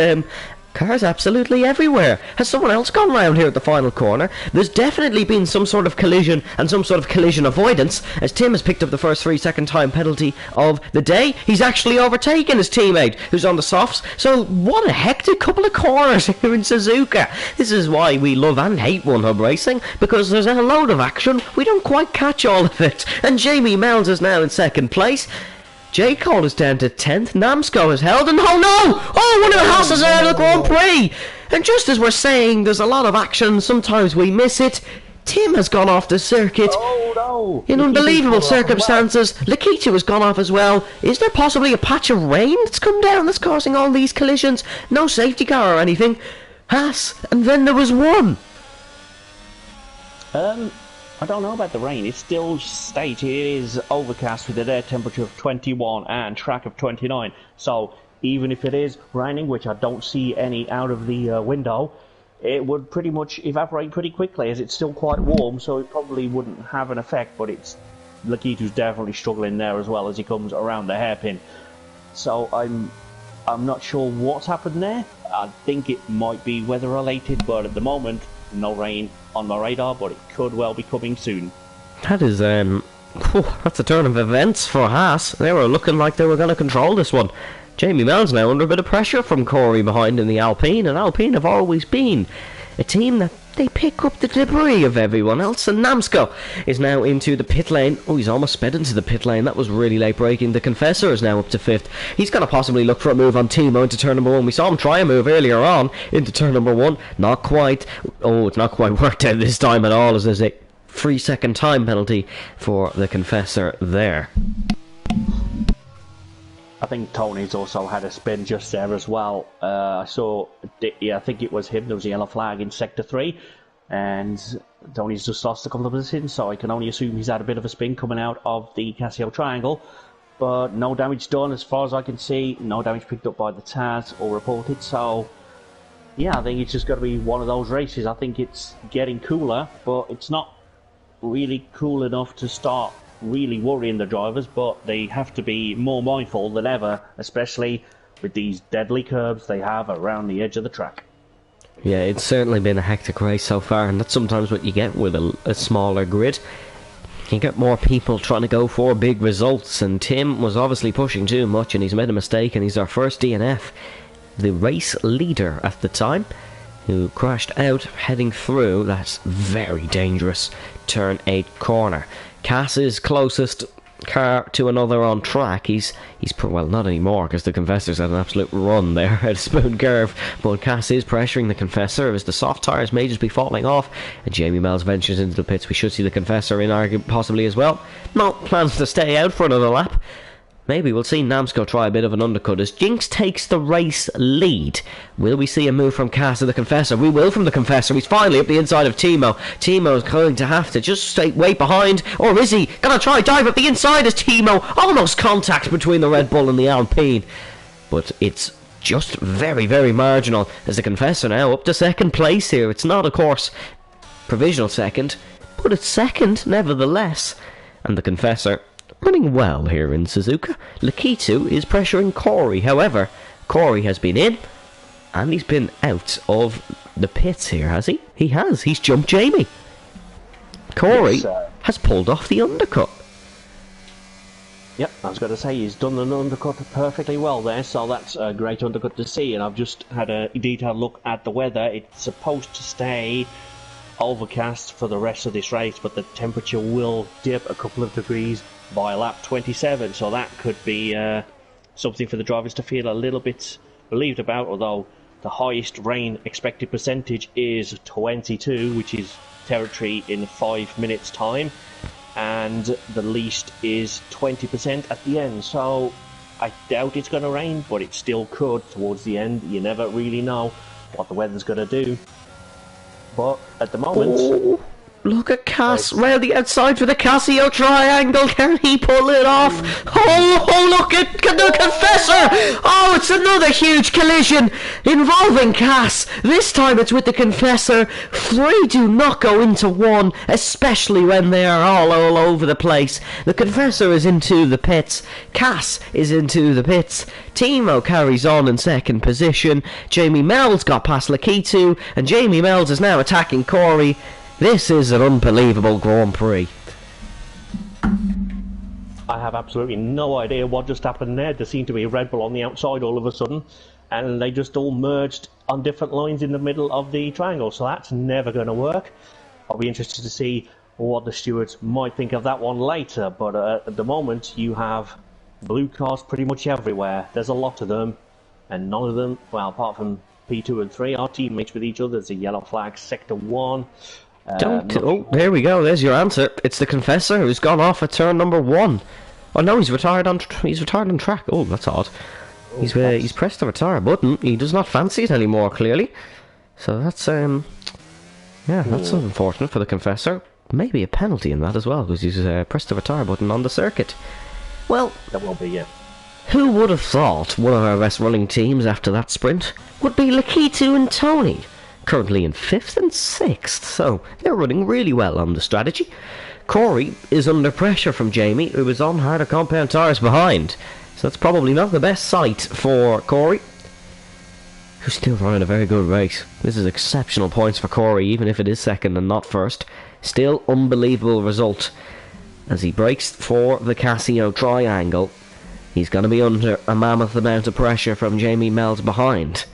cars absolutely everywhere. Has someone else gone round here at the final corner? There's definitely been some sort of collision and some sort of collision avoidance, as Tim has picked up the first 3-second time penalty of the day. He's actually overtaken his teammate, who's on the softs. So what a hectic couple of corners here in Suzuka. This is why we love and hate One Hub Racing, because there's a load of action. We don't quite catch all of it. And Jamie Mells is now in second place. J. Cole is down to 10th. Namsko is held, and oh no! Oh, one of the Haas's out of the Grand Prix! And just as we're saying there's a lot of action, sometimes we miss it. Tim has gone off the circuit. Oh no! In unbelievable circumstances. Lakitu has gone off as well. Is there possibly a patch of rain that's come down that's causing all these collisions? No safety car or anything. Haas, and then there was one. I don't know about the rain. It still states it is overcast with an air temperature of 21 and track of 29. So even if it is raining, which I don't see any out of the window, it would pretty much evaporate pretty quickly as it's still quite warm, so it probably wouldn't have an effect, but it's Lakitu's definitely struggling there as well as he comes around the hairpin. So I'm not sure what's happened there. I think it might be weather related, but at the moment, no rain on my radar, but it could well be coming soon. That is, that's a turn of events for Haas. They were looking like they were going to control this one. Jamie Mell's now under a bit of pressure from Corey behind in the Alpine, and Alpine have always been a team that they pick up the debris of everyone else, and Namsko is now into the pit lane. Oh, he's almost sped into the pit lane. That was really late braking. The Confessor is now up to 5th. He's going to possibly look for a move on Timo into turn number 1. We saw him try a move earlier on into turn number 1. Not quite. Oh, it's not quite worked out this time at all, as there's a 3-second time penalty for the Confessor there. I think Tony's also had a spin just there as well. I saw, I think it was him, there was a yellow flag in Sector 3, and Tony's just lost a couple of positions, so I can only assume he's had a bit of a spin coming out of the Casio Triangle. But no damage done as far as I can see, no damage picked up by the TAS or reported, so yeah, I think it's just got to be one of those races. I think it's getting cooler, but it's not really cool enough to start really worrying the drivers, but they have to be more mindful than ever, especially with these deadly curbs they have around the edge of the track. Yeah, it's certainly been a hectic race so far, and that's sometimes what you get with a smaller grid. You get more people trying to go for big results, and Tim was obviously pushing too much, and he's made a mistake, and he's our first DNF. The race leader at the time, who crashed out heading through that very dangerous turn 8 corner. Cass is closest car to another on track. He's well, not anymore, because the Confessor's had an absolute run there at a spoon curve, but Cass is pressuring the Confessor as the soft tyres may just be falling off, and Jamie Mells ventures into the pits. We should see the Confessor in possibly as well. No plans to stay out for another lap. Maybe we'll see Namsko try a bit of an undercut as Jinx takes the race lead. Will we see a move from Cass to the Confessor? We will from the Confessor. He's finally up the inside of Timo. Timo's going to have to just stay way behind. Or is he going to try dive up the inside as Timo? Almost contact between the Red Bull and the Alpine. But it's just very, very marginal as the Confessor now up to second place here. It's not, of course, provisional second, but it's second nevertheless. And the Confessor running well here in Suzuka. Lakitu is pressuring Corey. However, Corey has been in, and he's been out of the pits here, has he? He has. He's jumped Jamie. Corey has pulled off the undercut. Yep, I was going to say, he's done an undercut perfectly well there, so that's a great undercut to see, and I've just had a detailed look at the weather. It's supposed to stay overcast for the rest of this race, but the temperature will dip a couple of degrees by lap 27, so that could be something for the drivers to feel a little bit relieved about, although the highest rain expected percentage is 22, which is territory in 5 minutes time, and the least is 20% at the end, so I doubt it's going to rain, but it still could towards the end. You never really know what the weather's going to do, but at the moment... Oh, look at Cass round the outside with a Casio triangle. Can he pull it off? Oh, look at the Confessor! Oh, it's another huge collision involving Cass. This time it's with the Confessor. 3 do not go into 1, especially when they are all over the place. The Confessor is into the pits. Cass is into the pits. Timo carries on in second position. Jamie Mells got past Lakitu, and Jamie Mells is now attacking Corey. This is an unbelievable Grand Prix. I have absolutely no idea what just happened there. There seemed to be a Red Bull on the outside all of a sudden, and they just all merged on different lines in the middle of the triangle, so that's never going to work. I'll be interested to see what the stewards might think of that one later, but at the moment you have blue cars pretty much everywhere. There's a lot of them, and none of them, well, apart from P2 and 3, are teammates with each other. There's a yellow flag, Sector 1. There we go. There's your answer. It's the Confessor who's gone off at turn number 1. Oh no, he's retired on track. Oh, that's odd. He's pressed the retire button. He does not fancy it anymore, clearly. So that's Yeah, that's unfortunate for the Confessor. Maybe a penalty in that as well, because he's pressed the retire button on the circuit. Well, that will be, yeah. Who would have thought one of our best running teams after that sprint would be Lakitu and Tony, currently in 5th and 6th, so they're running really well on the strategy. Corey is under pressure from Jamie, who is on harder compound tyres behind, so that's probably not the best sight for Corey, who's still running a very good race. This is exceptional points for Corey, even if it is second and not first. Still unbelievable result as he breaks for the Casio triangle. He's going to be under a mammoth amount of pressure from Jamie Mells behind.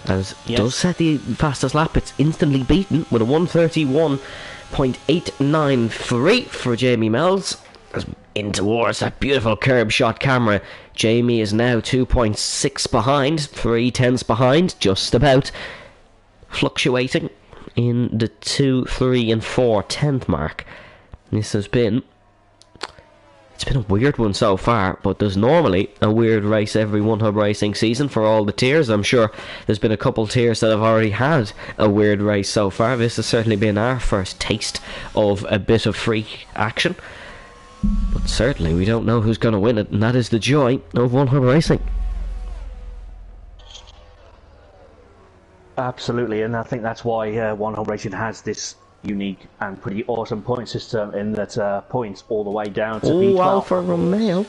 As does set the fastest lap. It's instantly beaten with a 1:31.893 for Jamie Mells. In towards that beautiful curb shot camera. Jamie is now 2.6 behind, 3/10 behind, just about. Fluctuating in the 2, 3 and 4/10 mark. This has been... It's been a weird one so far, but there's normally a weird race every One Hub Racing season for all the tiers. I'm sure there's been a couple tiers that have already had a weird race so far. This has certainly been our first taste of a bit of freak action. But certainly we don't know who's going to win it, and that is the joy of One Hub Racing. Absolutely, and I think that's why One Hub Racing has this unique and pretty awesome point system in that points all the way down to B12. Alfa Romeo.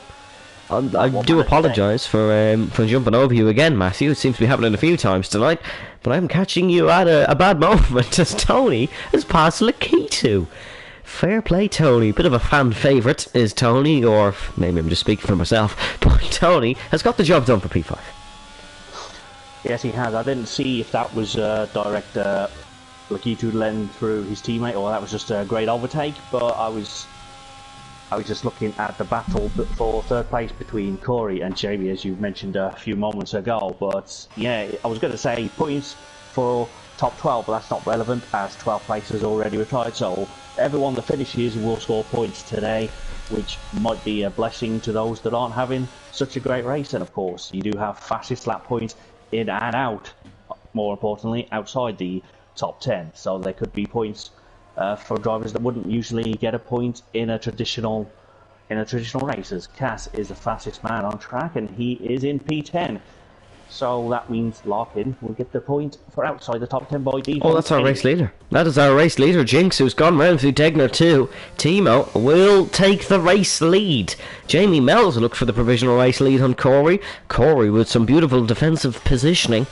I do apologise for jumping over you again, Matthew. It seems to be happening a few times tonight, but I'm catching you at a bad moment as Tony has passed Lakitu. Fair play, Tony. Bit of a fan favourite is Tony, or maybe I'm just speaking for myself, but Tony has got the job done for P5. Yes, he has. I didn't see if that was direct Lakitu lend through his teammate, or that was just a great overtake, but I was just looking at the battle for third place between Corey and Jamie, as you mentioned a few moments ago. But yeah, I was going to say points for top 12, but that's not relevant as 12 places already retired, so everyone that finishes will score points today, which might be a blessing to those that aren't having such a great race. And of course, you do have fastest lap points in and out, more importantly, outside the top 10, so there could be points for drivers that wouldn't usually get a point in a traditional races. Cass is the fastest man on track, and he is in P10. So that means Larkin will get the point for outside the top 10 by default. Oh, that's our race leader. That is our race leader, Jinx, who's gone round through Degner 2. Timo will take the race lead. Jamie Mells looked for the provisional race lead on Corey. Corey, with some beautiful defensive positioning,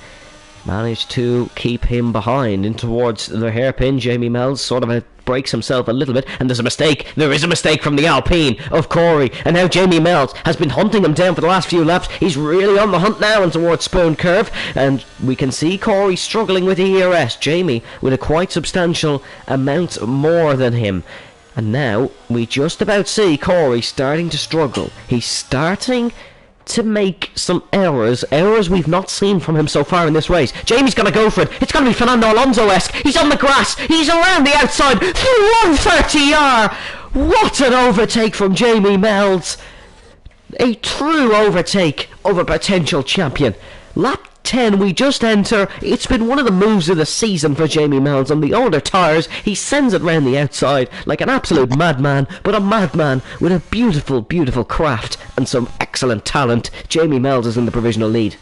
managed to keep him behind in towards the hairpin. Jamie Mells sort of breaks himself a little bit, and there's a mistake. There is a mistake from the Alpine of Corey, and now Jamie Mells has been hunting him down for the last few laps. He's really on the hunt now and towards Spoon Curve, and we can see Corey struggling with the ERS. Jamie with a quite substantial amount more than him. And now we just about see Corey starting to struggle. He's starting to make some errors we've not seen from him so far in this race. Jamie's gonna go for it. It's gonna be Fernando Alonso-esque. He's on the grass. He's around the outside through 130R. What an overtake from Jamie Mells. A true overtake of a potential champion. Lap 10 we just enter. It's been one of the moves of the season for Jamie Mells on the older tyres. He sends it round the outside like an absolute madman, but a madman with a beautiful, beautiful craft and some excellent talent. Jamie Mells is in the provisional lead.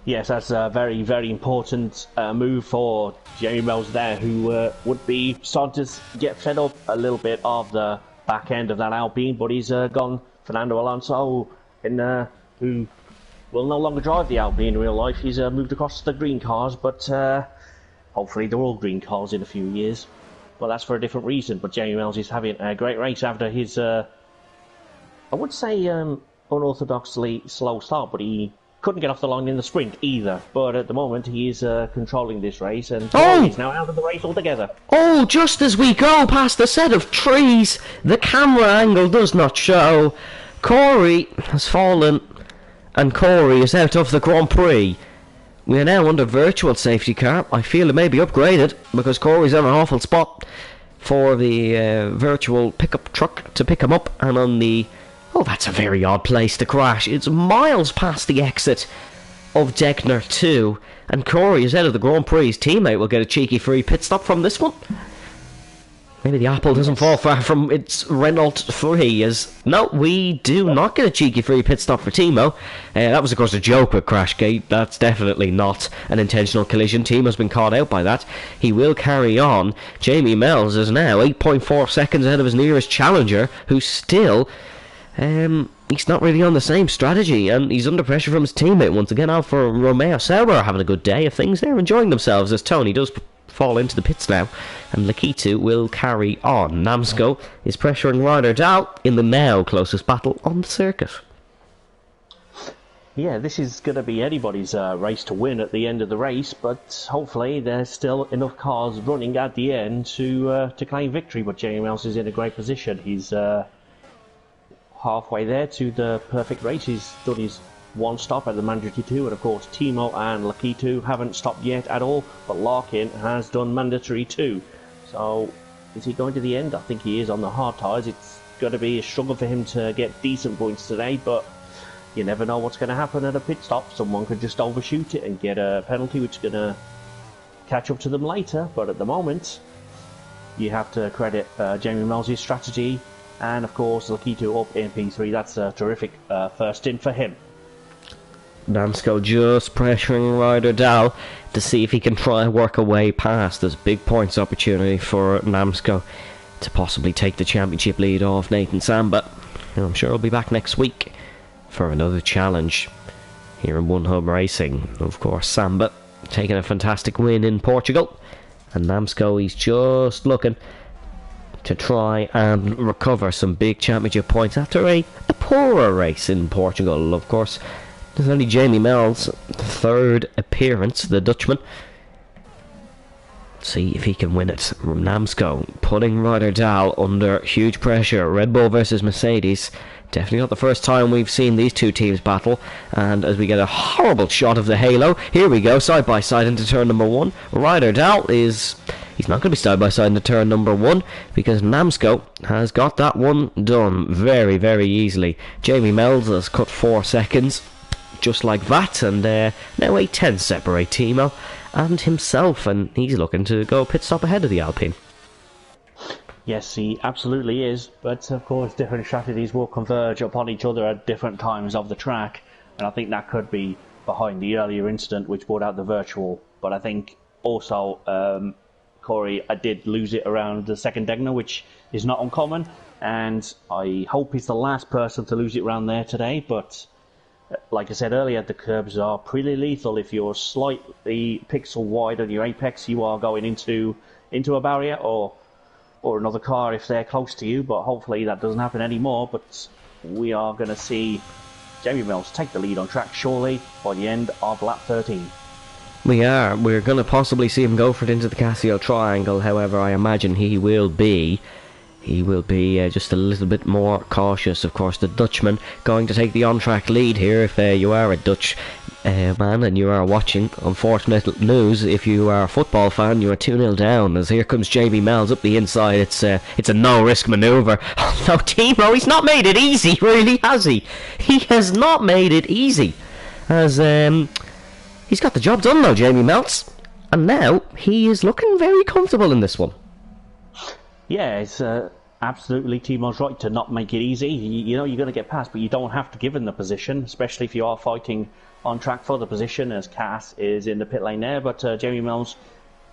Yes, that's a very, very important move for Jamie Mells there, who would be starting to get fed up a little bit of the back end of that Alpine, but he's gone Fernando Alonso, who will no longer drive the Alpine in real life. He's moved across to the green cars, but hopefully they're all green cars in a few years. Well, that's for a different reason, but Jamie Mells is having a great race after his, I would say, unorthodoxly slow start, but he couldn't get off the line in the sprint either. But at the moment, he is controlling this race, and he's now out of the race altogether. Oh, just as we go past the set of trees, the camera angle does not show. Corey has fallen, and Corey is out of the Grand Prix. We are now under virtual safety car. I feel it may be upgraded because Corey's in an awful spot for the virtual pickup truck to pick him up, and on the... Oh, that's a very odd place to crash. It's miles past the exit. of Deckner 2, and Corey is out of the Grand Prix. His teammate will get a cheeky free pit stop from this one. Maybe the apple doesn't fall far from its Renault 3. No, we do not get a cheeky free pit stop for Timo. That was, of course, a joke with Crashgate. That's definitely not an intentional collision. Timo's been caught out by that. He will carry on. Jamie Mells is now 8.4 seconds ahead of his nearest challenger, who's still... he's not really on the same strategy, and he's under pressure from his teammate once again. Alfa Romeo Sauber are having a good day of things. They're enjoying themselves as Tony does fall into the pits now, and Lakitu will carry on. Namsko is pressuring Ryder Dahl in the now closest battle on the circuit. Yeah, this is going to be anybody's race to win at the end of the race, but hopefully there's still enough cars running at the end to claim victory. But Jamie Mells is in a great position. He's halfway there to the perfect race. He's done his one stop at the mandatory 2, and of course Timo and Lakitu haven't stopped yet at all, but Larkin has done mandatory 2. So is he going to the end? I think he is on the hard tyres. It's going to be a struggle for him to get decent points today, but you never know what's going to happen at a pit stop. Someone could just overshoot it and get a penalty which is going to catch up to them later, but at the moment you have to credit Jamie Mells' strategy, and of course Lakitu up in P3. That's a terrific first stint for him. Namsko just pressuring Ryder Dahl to see if he can try and work a way past. There's a big points opportunity for Namsko to possibly take the championship lead off Nathan Samba. And I'm sure he'll be back next week for another challenge here in One Hub Racing. Of course, Samba taking a fantastic win in Portugal, and Namsko, he's just looking to try and recover some big championship points after a poorer race in Portugal. Of course, there's only Jamie Mells' third appearance, the Dutchman. See if he can win it. Namsko putting Ryder Dahl under huge pressure. Red Bull versus Mercedes. Definitely not the first time we've seen these two teams battle. And as we get a horrible shot of the halo, here we go, side by side into turn number 1. Ryder Dahl is... he's not going to be side by side into turn number 1 because Namsko has got that one done very, very easily. Jamie Mells has cut 4 seconds. Just like that, and now 8 tenths separate Timo and himself, and he's looking to go pit stop ahead of the Alpine. Yes, he absolutely is, but of course different strategies will converge upon each other at different times of the track, and I think that could be behind the earlier incident which brought out the virtual. But I think also Corey did lose it around the second Degner, which is not uncommon, and I hope he's the last person to lose it around there today. But like I said earlier, the curbs are pretty lethal. If you're slightly pixel wide on your apex, you are going into a barrier or another car if they're close to you, but hopefully that doesn't happen anymore. But we are going to see Jamie Mells take the lead on track surely by the end of lap 13. We're going to possibly see him go for it into the Casio Triangle. However, I imagine he will be just a little bit more cautious. Of course, the Dutchman going to take the on-track lead here. If you are a Dutch man and you are watching, unfortunate news, if you are a football fan, you are 2-0 down, as here comes Jamie Mells up the inside. It's a no-risk manoeuvre. Oh no, Timo, he's not made it easy, really, has he? He has not made it easy. As he's got the job done though, Jamie Mells, and now he is looking very comfortable in this one. Yeah, it's absolutely Timo's right to not make it easy. You know you're going to get past, but you don't have to give him the position, especially if you are fighting on track for the position, as Cass is in the pit lane there. But Jamie Mells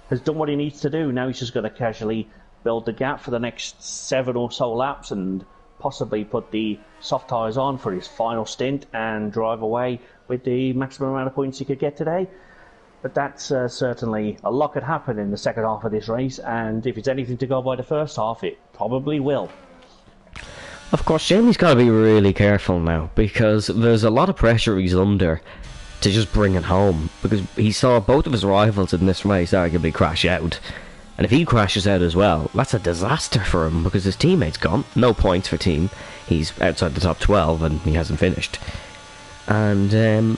has done what he needs to do. Now he's just going to casually build the gap for the next 7 or so laps and possibly put the soft tyres on for his final stint and drive away with the maximum amount of points he could get today. But that's certainly a lot could happen in the second half of this race, and if it's anything to go by the first half, it probably will. Of course, Jamie's got to be really careful now, because there's a lot of pressure he's under to just bring it home, because he saw both of his rivals in this race arguably crash out, and if he crashes out as well, that's a disaster for him, because his teammate's gone, no points for team, he's outside the top 12 and he hasn't finished, and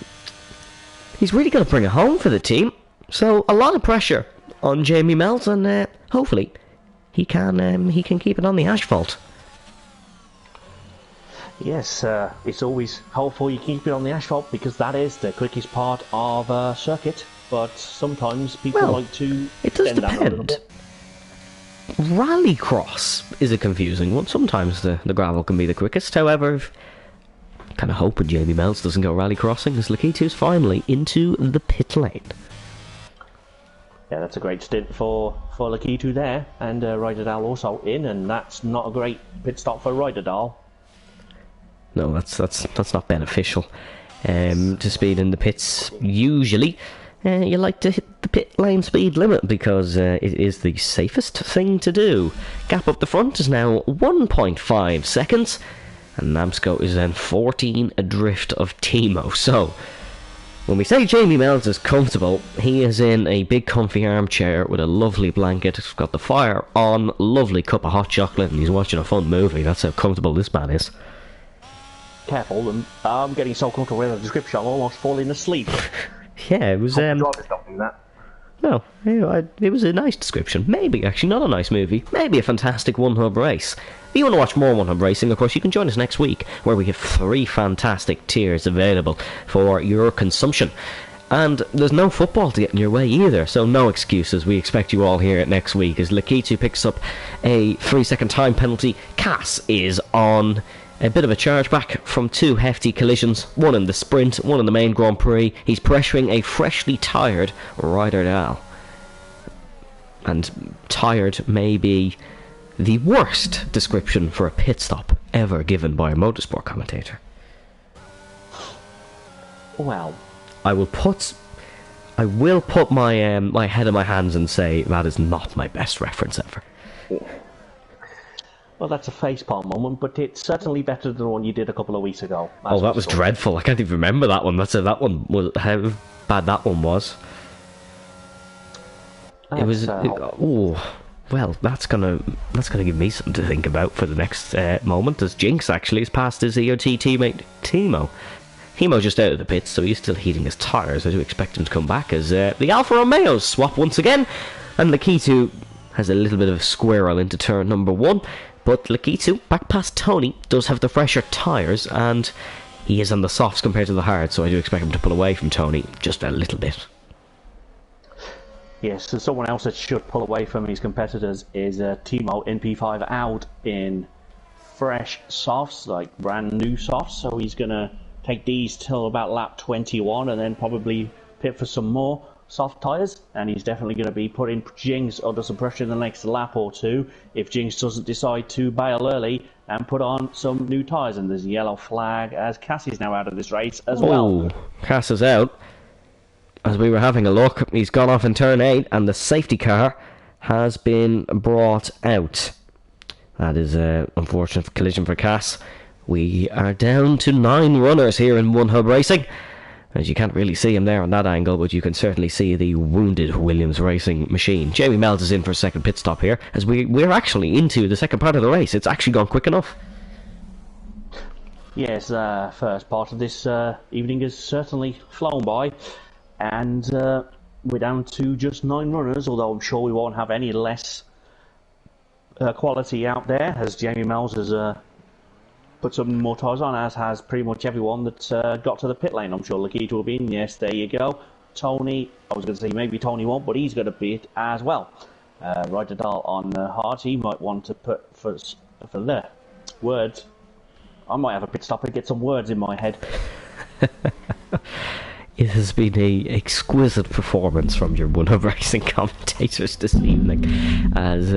he's really going to bring it home for the team. So a lot of pressure on Jamie Mells, and hopefully he can keep it on the asphalt. Yes, it's always helpful you keep it on the asphalt because that is the quickest part of a circuit. But sometimes people like to it does extend that a little depend. bit. Rallycross is a confusing one. Sometimes the gravel can be the quickest. However, kind of hoping Jamie Mells doesn't go rallycrossing as Lakitu's finally into the pit lane. Yeah, that's a great stint for Lakitu there, and Ryderdal also in, and that's not a great pit stop for Ryderdal. No, that's not beneficial. To speed in the pits, usually you like to hit the pit lane speed limit because it is the safest thing to do. Gap up the front is now 1.5 seconds, and Namsco is then 14 adrift of Timo. So, when we say Jamie Mells is comfortable, he is in a big comfy armchair with a lovely blanket. He's got the fire on, lovely cup of hot chocolate, and he's watching a fun movie. That's how comfortable this man is. Careful, I'm getting so comfortable with the description, I'm almost falling asleep. Yeah, it was... Drivers don't do that. No, it was a nice description. Maybe, actually, not a nice movie. Maybe a fantastic one-hub race. If you want to watch more one-hub racing, of course, you can join us next week, where we have 3 fantastic tiers available for your consumption. And there's no football to get in your way either, so no excuses. We expect you all here next week as Lakitu picks up a 3-second time penalty. Cass is on a bit of a chargeback from 2 hefty collisions, one in the sprint, one in the main Grand Prix. He's pressuring a freshly tired Ryderdal. And tired may be the worst description for a pit stop ever given by a motorsport commentator. Well, I will put my my head in my hands and say that is not my best reference ever. Well, that's a facepalm moment, but it's certainly better than the one you did a couple of weeks ago. That was dreadful. I can't even remember that one. That one was how bad that one was. It was. Well, that's gonna give me something to think about for the next moment. As Jinx actually has passed his ERT teammate Timo. Timo just out of the pits, so he's still heating his tyres. I do expect him to come back as the Alfa Romeos swap once again, and Lakitu has a little bit of a squirrel into turn number 1. But Lakitu, back past Tony, does have the fresher tyres, and he is on the softs compared to the hards, so I do expect him to pull away from Tony just a little bit. Yes, so someone else that should pull away from his competitors is Timo in P5 out in fresh softs, like brand new softs, so he's going to take these till about lap 21 and then probably pit for some more soft tyres, and he's definitely going to be putting Jinx under some pressure in the next lap or two if Jinx doesn't decide to bail early and put on some new tyres. And there's a yellow flag as Cassie's now out of this race as well. Cass is out. As we were having a look, he's gone off in turn 8 and the safety car has been brought out. That is an unfortunate collision for Cass. We are down to 9 runners here in One Hub Racing. As you can't really see him there on that angle, but you can certainly see the wounded Williams Racing machine. Jamie Mells is in for a second pit stop here, as we're actually into the second part of the race. It's actually gone quick enough. Yes, first part of this evening has certainly flown by, and we're down to just 9 runners, although I'm sure we won't have any less quality out there, as Jamie Mells has put some more tyres on, as has pretty much everyone that got to the pit lane. I'm sure Lakitu will be in. Yes, there you go. Tony, I was going to say maybe Tony won't, but he's going to be it as well. Ryderdal on hard. He might want to put for the words. I might have a pit stop and get some words in my head. It has been an exquisite performance from your One Hub Racing commentators this evening, as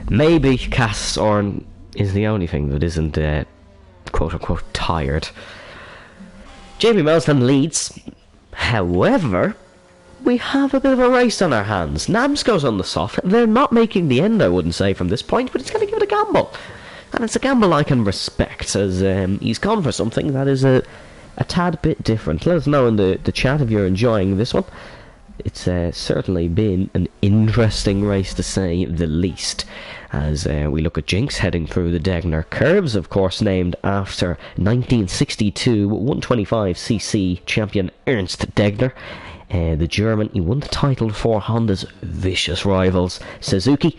maybe Cass Orn is the only thing that isn't quote-unquote tired. Jamie Mells then leads. However, we have a bit of a race on our hands. Namsco's on the soft. They're not making the end, I wouldn't say, from this point, but it's going to give it a gamble. And it's a gamble I can respect, as he's gone for something that is a tad bit different. Let us know in the chat if you're enjoying this one. It's certainly been an interesting race, to say the least, as we look at Jinx heading through the Degner curves, of course named after 1962 125cc champion Ernst Degner. The German, he won the title for Honda's vicious rivals Suzuki.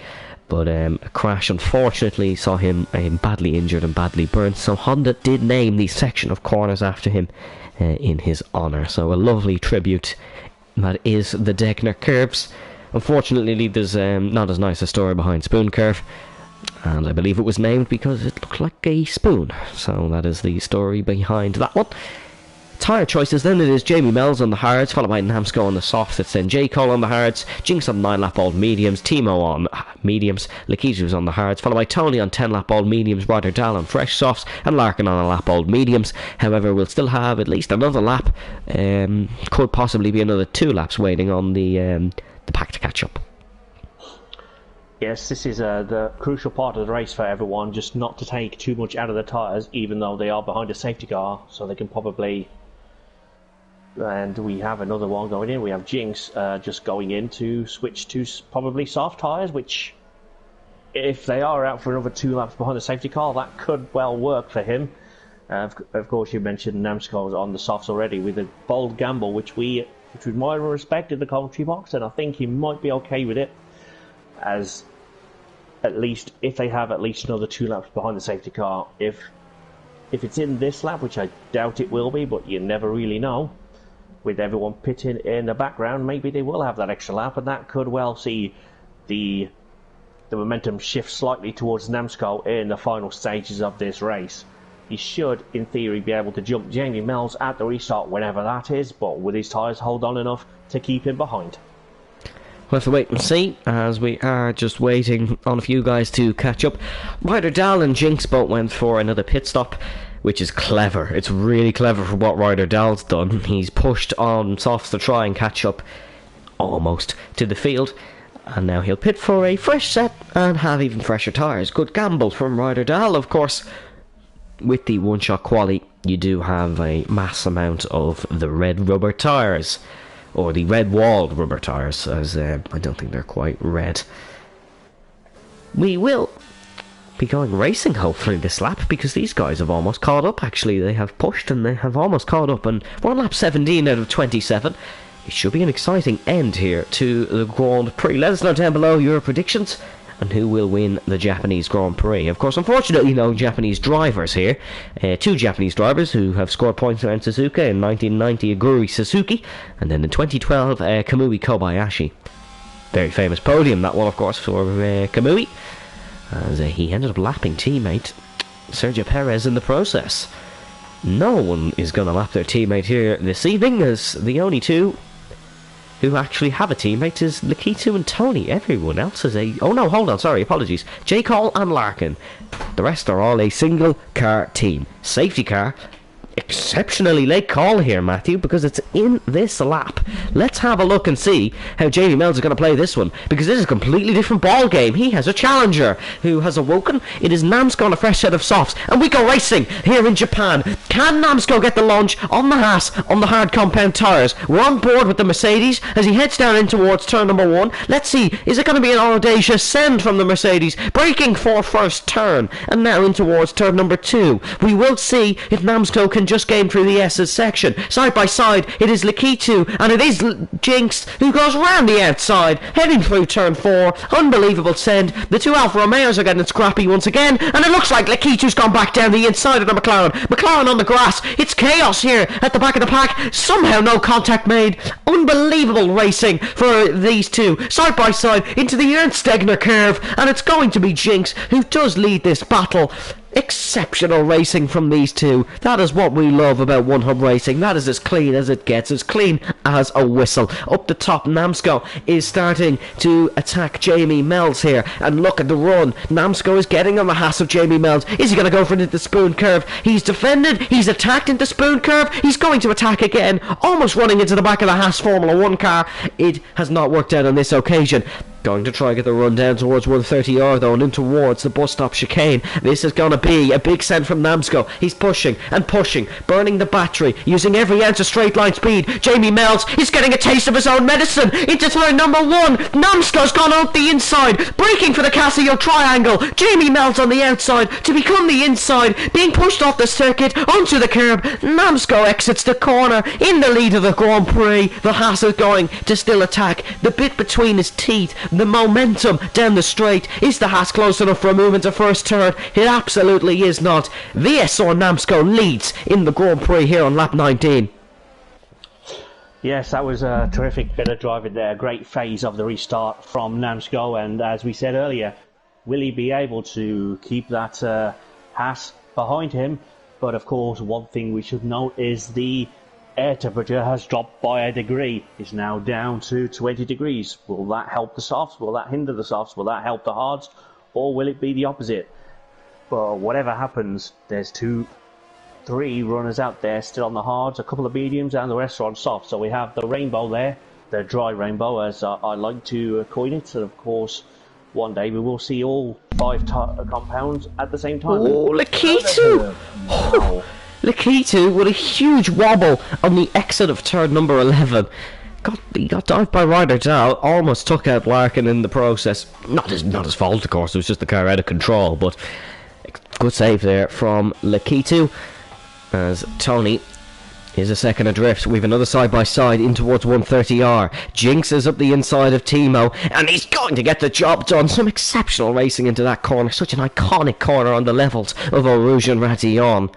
But a crash unfortunately saw him badly injured and badly burnt, so Honda did name the section of corners after him in his honour. So a lovely tribute that is the Degner curves. Unfortunately, there's not as nice a story behind Spoon Curve, and I believe it was named because it looked like a spoon. So that is the story behind that one. Tyre choices then, it is Jamie Mells on the hards, followed by Namsco on the softs. It's then J. Cole on the hards, Jinx on 9-lap old mediums, Timo on mediums, Lakitu's on the hards, followed by Tony on 10-lap old mediums, Ryder Dahl on fresh softs, and Larkin on a lap old mediums. However, we'll still have at least another lap, could possibly be another 2 laps waiting on the pack to catch up. Yes, this is the crucial part of the race for everyone, just not to take too much out of the tyres, even though they are behind a safety car, so they can probably... And we have another one going in. We have Jinx just going in to switch to probably soft tyres, which, if they are out for another 2 laps behind the safety car, that could well work for him. Of course, you mentioned Namsco's on the softs already with a bold gamble, which we might have respected the commentary box, and I think he might be okay with it, as at least if they have at least another 2 laps behind the safety car, if it's in this lap, which I doubt it will be, but you never really know. With everyone pitting in the background, maybe they will have that extra lap, and that could well see the momentum shift slightly towards Namsco in the final stages of this race. He should, in theory, be able to jump Jamie Mells at the restart whenever that is, but will his tyres hold on enough to keep him behind? We'll have to wait and see, as we are just waiting on a few guys to catch up. Ryder Dahl and Jinx both went for another pit stop, which is clever. It's really clever for what Ryder Dahl's done. He's pushed on softs to try and catch up almost to the field, and now he'll pit for a fresh set and have even fresher tyres. Good gamble from Ryder Dahl. Of course, with the one-shot quali, you do have a mass amount of the red rubber tyres, or the red-walled rubber tyres, as I don't think they're quite red. We will be going racing hopefully this lap, because these guys have almost caught up. Actually, they have pushed and they have almost caught up, and we're on lap 17 out of 27. It should be an exciting end here to the Grand Prix. Let us know down below your predictions and who will win the Japanese Grand Prix. Of course, unfortunately, no Japanese drivers here. 2 Japanese drivers who have scored points around Suzuka. In 1990, Aguri Suzuki, and then in 2012, Kamui Kobayashi. Very famous podium, that one, of course, for Kamui, as he ended up lapping teammate Sergio Perez in the process. No one is going to lap their teammate here this evening, as the only 2 who actually have a teammate is Lakitu and Tony. Everyone else is a... Oh no, hold on, sorry, apologies. J. Cole and Larkin. The rest are all a single car team. Safety car. Exceptionally late call here, Matthew, because it's in this lap. Let's have a look and see how Jamie Mells is going to play this one, because this is a completely different ball game. He has a challenger who has awoken. It is Namsco on a fresh set of softs, and we go racing here in Japan. Can Namsco get the launch on the Haas on the hard compound tyres? We're on board with the Mercedes as he heads down in towards turn number 1. Let's see, is it going to be an audacious send from the Mercedes, braking for first turn, and now in towards turn number 2. We will see if Namsco can just game through the S's section. Side by side, it is Lakitu, and it is Jinx who goes round the outside, heading through turn 4. Unbelievable send. The 2 Alfa Romeos are getting scrappy once again, and it looks like Lakitu's gone back down the inside of the McLaren. McLaren on the grass. It's chaos here at the back of the pack. Somehow no contact made. Unbelievable racing for these 2. Side by side into the Ernst Stegner curve, and it's going to be Jinx who does lead this battle. Exceptional racing from these 2. That is what we love about One Hub Racing. That is as clean as it gets, as clean as a whistle. Up the top, Namsco is starting to attack Jamie Mells here, and look at the run. Namsco is getting on the Haas of Jamie Mells. Is he going to go for it into Spoon Curve? He's defended, he's attacked into Spoon Curve, he's going to attack again, almost running into the back of the Haas Formula 1 car. It has not worked out on this occasion. Going to try and get the run down towards 130R though, and in towards the bus stop chicane. This is going to be a big send from Namsco. He's pushing and pushing, burning the battery, using every ounce of straight line speed. Jamie Mells is getting a taste of his own medicine into turn number 1. Namsco's gone out the inside, braking for the Casio triangle. Jamie Mells on the outside to become the inside, being pushed off the circuit onto the curb. Namsco exits the corner in the lead of the Grand Prix. The Haas is going to still attack. The bit between his teeth the momentum down the straight. Is the Haas close enough for a move into first turn? It absolutely is not. VSR Namsco leads in the Grand Prix here on lap 19. Yes, that was a terrific bit of driving there. Great phase of the restart from Namsco, and as we said earlier, will he be able to keep that Haas behind him? But of course, one thing we should note is the air temperature has dropped by a degree. It's now down to 20 degrees. Will that help the softs? Will that hinder the softs? Will that help the hards? Or will it be the opposite? But whatever happens, there's 3 runners out there still on the hards, a couple of mediums, and the rest are on soft. So we have the rainbow there, the dry rainbow, as I like to coin it. And of course, one day we will see all 5 compounds at the same time. Oh, Lakitu! Oh, Lakitu with a huge wobble on the exit of turn number 11. He got dived by Ryder Dow, almost took out Larkin in the process. Not his fault, of course, it was just the car out of control, but good save there from Lakitu. As Tony is a second adrift. We've another side-by-side in towards 130R. Jinx is up the inside of Timo, and he's going to get the job done. Some exceptional racing into that corner. Such an iconic corner on the levels of Eau Rouge and Ratillon.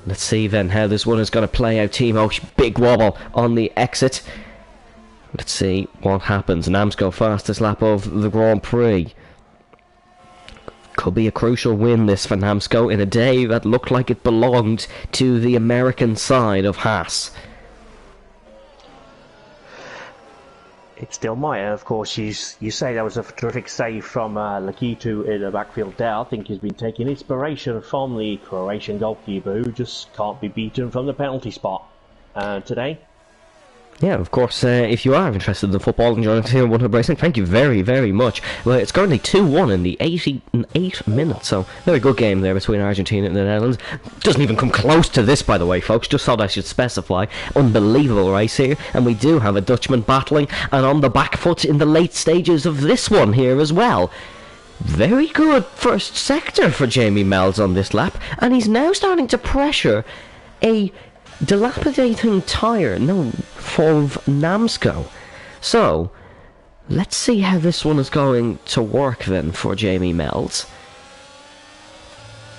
Let's see then how this one is going to play out. Timo, big wobble on the exit. Let's see what happens. Namsco fastest lap of the Grand Prix. Could be a crucial win this for Namsco in a day that looked like it belonged to the American side of Haas. It still might, of course. You say that was a terrific save from Lakitu in the backfield there. I think he's been taking inspiration from the Croatian goalkeeper who just can't be beaten from the penalty spot today. Yeah, of course, if you are interested in the football and joining us here on One Hub Racing, thank you very, very much. Well, it's currently 2-1 in the 88 minutes, so very good game there between Argentina and the Netherlands. Doesn't even come close to this, by the way, folks, just thought I should specify. Unbelievable race here, and we do have a Dutchman battling and on the back foot in the late stages of this one here as well. Very good first sector for Jamie Mells on this lap, and he's now starting to pressure a dilapidating tyre, of Namsco. So, let's see how this one is going to work then for Jamie Mells.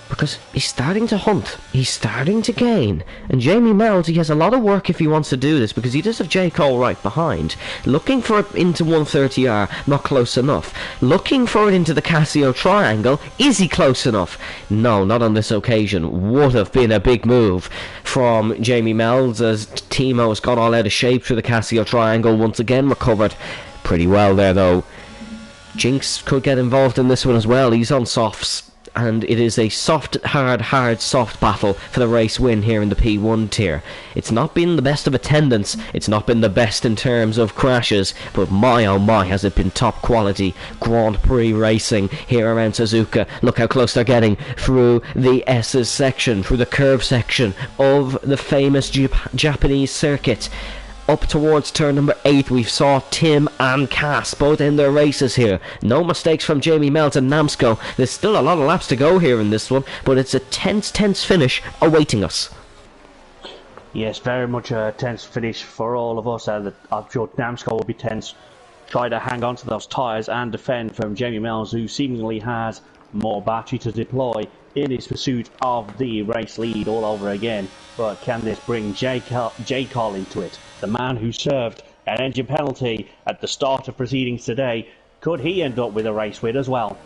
Because he's starting to hunt, he's starting to gain, and Jamie Mells, he has a lot of work if he wants to do this, because he does have J. Cole right behind. Looking for it into 130R, not close enough. Looking for it into the Casio triangle, is he close enough? No, not on this occasion. Would have been a big move from Jamie Mells, as Timo has got all out of shape through the Casio triangle, once again recovered pretty well there though. Jinx could get involved in this one as well, he's on softs. And it is a soft, hard, soft battle for the race win here in the P1 tier. It's not been the best of attendance, it's not been the best in terms of crashes, but my oh my has it been top quality Grand Prix racing here around Suzuka. Look how close they're getting through the S's section, through the curve section of the famous Japanese circuit. Up towards turn number 8, we saw Tim and Cass both in their races here. No mistakes from Jamie Mells and Namsco. There's still a lot of laps to go here in this one, but it's a tense finish awaiting us. Yes, very much a tense finish for all of us. I'm sure Namsco will be tense, try to hang on to those tyres and defend from Jamie Mells, who seemingly has more battery to deploy in his pursuit of the race lead all over again. But can this bring J. Cole into it? The man who served an engine penalty at the start of proceedings today, could he end up with a race win as well?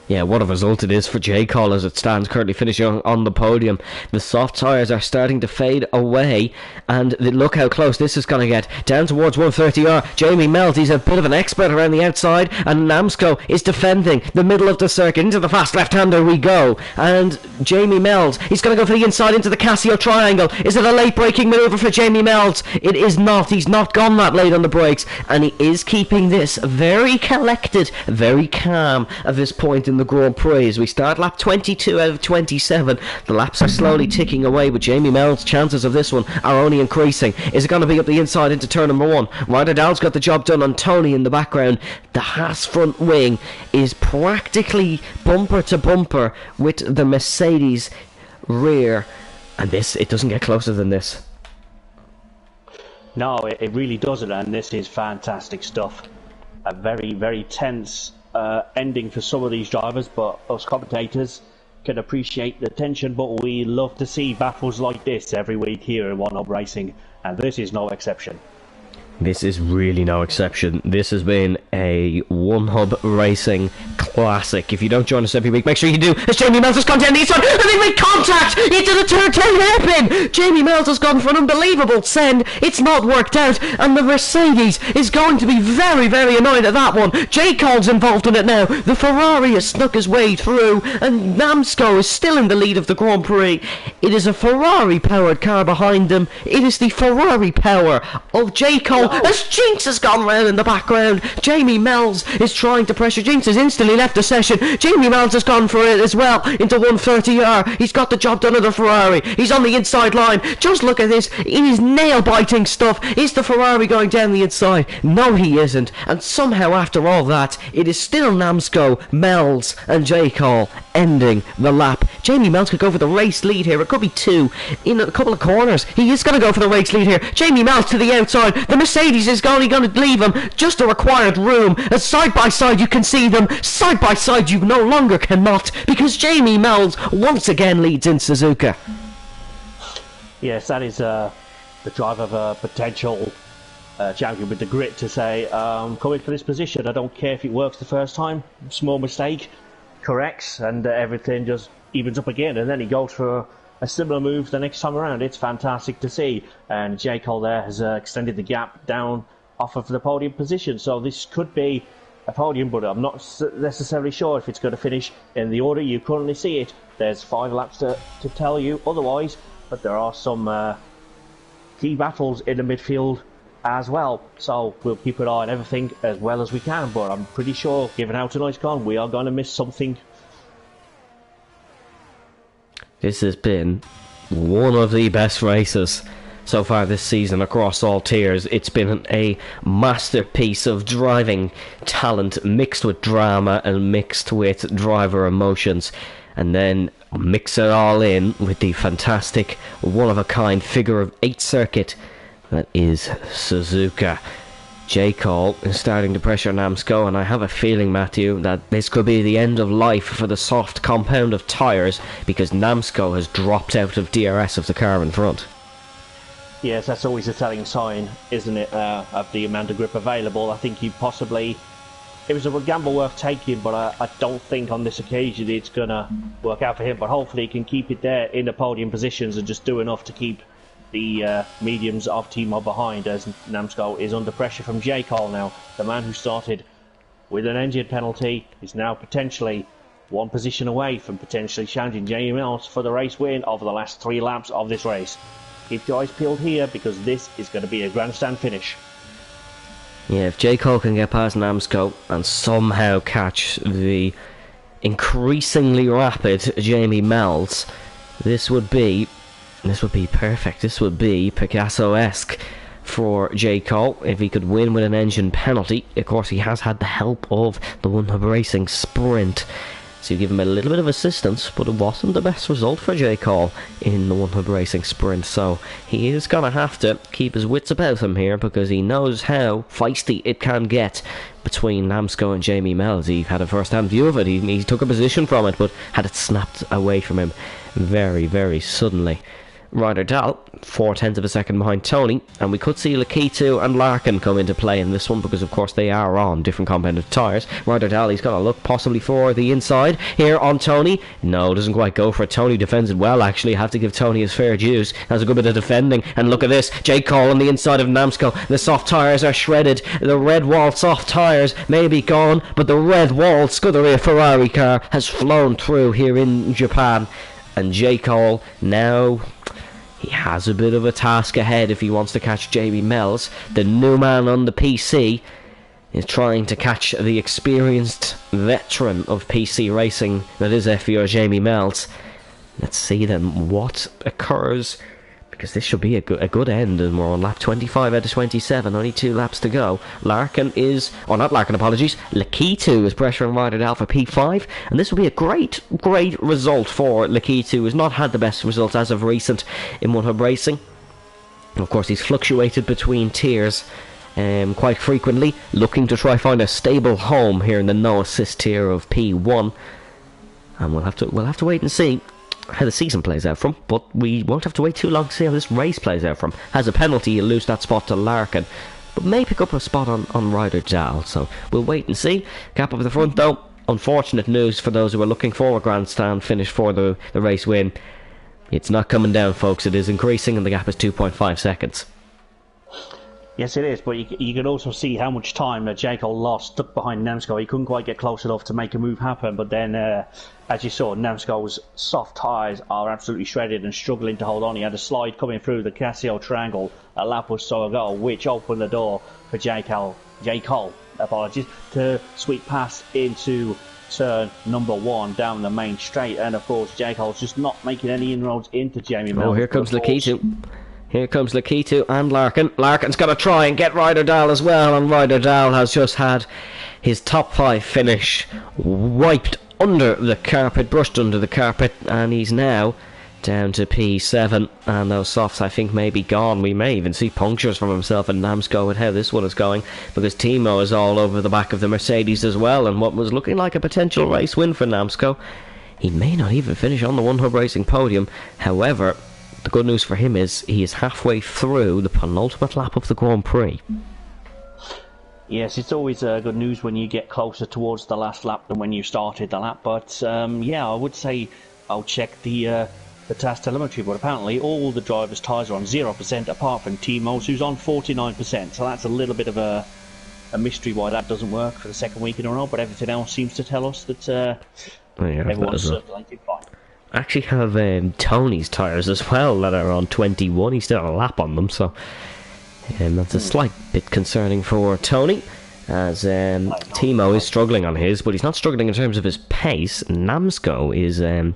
Yeah, what a result it is for J. Cole as it stands currently finishing on the podium. The soft tyres are starting to fade away, and look how close this is going to get. Down towards 130R, Jamie Mells, he's a bit of an expert around the outside, and Namsco is defending the middle of the circuit. Into the fast left-hander we go, and Jamie Mells, he's going to go for the inside into the Casio triangle. Is it a late braking manoeuvre for Jamie Mells? It is not. He's not gone that late on the brakes, and he is keeping this very collected, very calm at this point in the Grand Prix. As we start lap 22 out of 27, the laps are slowly ticking away, but Jamie Mells' chances of this one are only increasing. Is it going to be up the inside into turn number 1? Ryder Dow's got the job done on Tony in the background. The Haas front wing is practically bumper to bumper with the Mercedes rear, and it doesn't get closer than this. No, it really doesn't, and this is fantastic stuff. a very, very tense ending for some of these drivers, but us commentators can appreciate the tension. But we love to see battles like this every week here in One Hub Racing, and this is no exception. This is really no exception. This has been a One Hub Racing classic. If you don't join us every week, make sure you do. As Jamie Mells has gone down the inside, and they make contact into the turn 10 hairpin. Jamie Mells has gone for an unbelievable send. It's not worked out, and the Mercedes is going to be very, very annoyed at that one. J. Cole's involved in it now. The Ferrari has snuck his way through, and Namsco is still in the lead of the Grand Prix. It is a Ferrari-powered car behind them. It is the Ferrari power of J. Cole. As Jinx has gone round in the background, Jamie Mells is trying to pressure. Jinx has instantly left the session. Jamie Mells has gone for it as well into 130R. He's got the job done of the Ferrari. He's on the inside line. Just look at this. It is nail-biting stuff. Is the Ferrari going down the inside? No, he isn't. And somehow, after all that, it is still Namsco, Mells, and J. Cole ending the lap. Jamie Mells could go for the race lead here. It could be two in a couple of corners. He is going to go for the race lead here. Jamie Mells to the outside. The Mercedes is only going to leave him just a required room. As side by side you can see them. Side by side you no longer cannot, because Jamie Mells once again leads in Suzuka. Yes, that is the drive of a potential champion with the grit to say, coming for this position, I don't care if it works the first time. Small mistake, corrects, and everything just evens up again, and then he goes for a similar move the next time around. It's fantastic to see, and J. Cole there has extended the gap down off of the podium position, so this could be a podium, but I'm not necessarily sure if it's going to finish in the order you currently see it. There's 5 laps to tell you otherwise, but there are some key battles in the midfield as well, so we'll keep an eye on everything as well as we can, but I'm pretty sure, given how tonight's gone, we are going to miss something. This has been one of the best races so far this season across all tiers. It's been a masterpiece of driving talent mixed with drama and mixed with driver emotions, and then mix it all in with the fantastic one-of-a-kind figure-of-8 circuit that is Suzuka. J. Cole is starting to pressure Namsco, and I have a feeling, Matthew, that this could be the end of life for the soft compound of tyres, because Namsco has dropped out of DRS of the car in front. Yes, that's always a telling sign, isn't it, of the amount of grip available. I think he possibly... It was a gamble worth taking, but I don't think on this occasion it's going to work out for him. But hopefully he can keep it there in the podium positions and just do enough to keep the mediums of Team Hub behind, as Namsco is under pressure from J. Cole now. The man who started with an engine penalty is now potentially one position away from potentially challenging Jamie Mells for the race win over the last 3 laps of this race. Keep your eyes peeled here, because this is going to be a grandstand finish. Yeah, if J. Cole can get past Namsco and somehow catch the increasingly rapid Jamie Mells, this would be perfect. This would be Picasso-esque for J. Cole if he could win with an engine penalty. Of course, he has had the help of the One Hub Racing sprint, so you give him a little bit of assistance, but it wasn't the best result for J. Cole in the One Hub Racing sprint, so he is going to have to keep his wits about him here, because he knows how feisty it can get between Namsco and Jamie Mells. He had a first-hand view of it. He took a position from it, but had it snapped away from him very, very suddenly. Ryder Dahl, 0.4 of a second behind Tony, and we could see Lakitu and Larkin come into play in this one, because of course they are on different compounded tyres. Ryder Dahl, he's going to look possibly for the inside here on Tony. No, doesn't quite go for it. Tony defends it well, actually. Have to give Tony his fair dues. Has a good bit of defending, and look at this. J. Cole on the inside of Namsco. The soft tyres are shredded. The red wall soft tyres may be gone, but the red wall Scuderia Ferrari car has flown through here in Japan, and J. Cole now... he has a bit of a task ahead if he wants to catch Jamie Mells. The new man on the PC is trying to catch the experienced veteran of PC racing that is FER Jamie Mells. Let's see then what occurs, because this should be a good end, and we're on lap 25 out of 27, only 2 laps to go. Larkin is, or not Larkin, apologies, Lakitu is pressuring Ryder Dahl for P5, and this will be a great result for Lakitu, who has not had the best results as of recent in One Hub Racing. And of course, he's fluctuated between tiers, quite frequently, looking to try find a stable home here in the no assist tier of P1. And we'll have to wait and see how the season plays out from, but we won't have to wait too long to see how this race plays out from. Has a penalty, he'll lose that spot to Larkin, but may pick up a spot on Ryder Dahl, so we'll wait and see. Gap up the front though, unfortunate news for those who are looking for a grandstand finish for the race win. It's not coming down, folks, it is increasing and the gap is 2.5 seconds. Yes, it is, but you can also see how much time that Jacob lost stuck behind Namsco. He couldn't quite get close enough to make a move happen, but then, as you saw, Namsco's soft tyres are absolutely shredded and struggling to hold on. He had a slide coming through the Casio triangle a lap or so ago, which opened the door for J. Cole, to sweep past into turn number 1 down the main straight. And, of course, J. Cole's just not making any inroads into Jamie Mills. Oh, here comes Lakitu. Here comes Lakitu and Larkin. Larkin's got to try and get Ryder Dahl as well, and Ryder Dahl has just had his top 5 finish wiped under the carpet, brushed under the carpet, and he's now down to P7, and those softs I think may be gone. We may even see punctures from himself and Namsco with how this one is going, because Timo is all over the back of the Mercedes as well, and what was looking like a potential race win for Namsco, he may not even finish on the One Hub Racing podium. However, the good news for him is he is halfway through the penultimate lap of the Grand Prix. Yes, it's always good news when you get closer towards the last lap than when you started the lap. But yeah, I would say I'll check the TAS telemetry. But apparently all the drivers' tyres are on 0% apart from Timo's, who's on 49%. So that's a little bit of a mystery why that doesn't work for the second week in a row. But everything else seems to tell us that everyone's circulating fine. I actually have Tony's tyres as well that are on 21. He's still a lap on them, so that's a slight bit concerning for Tony, as Timo is struggling on his, but he's not struggling in terms of his pace. Namsco is the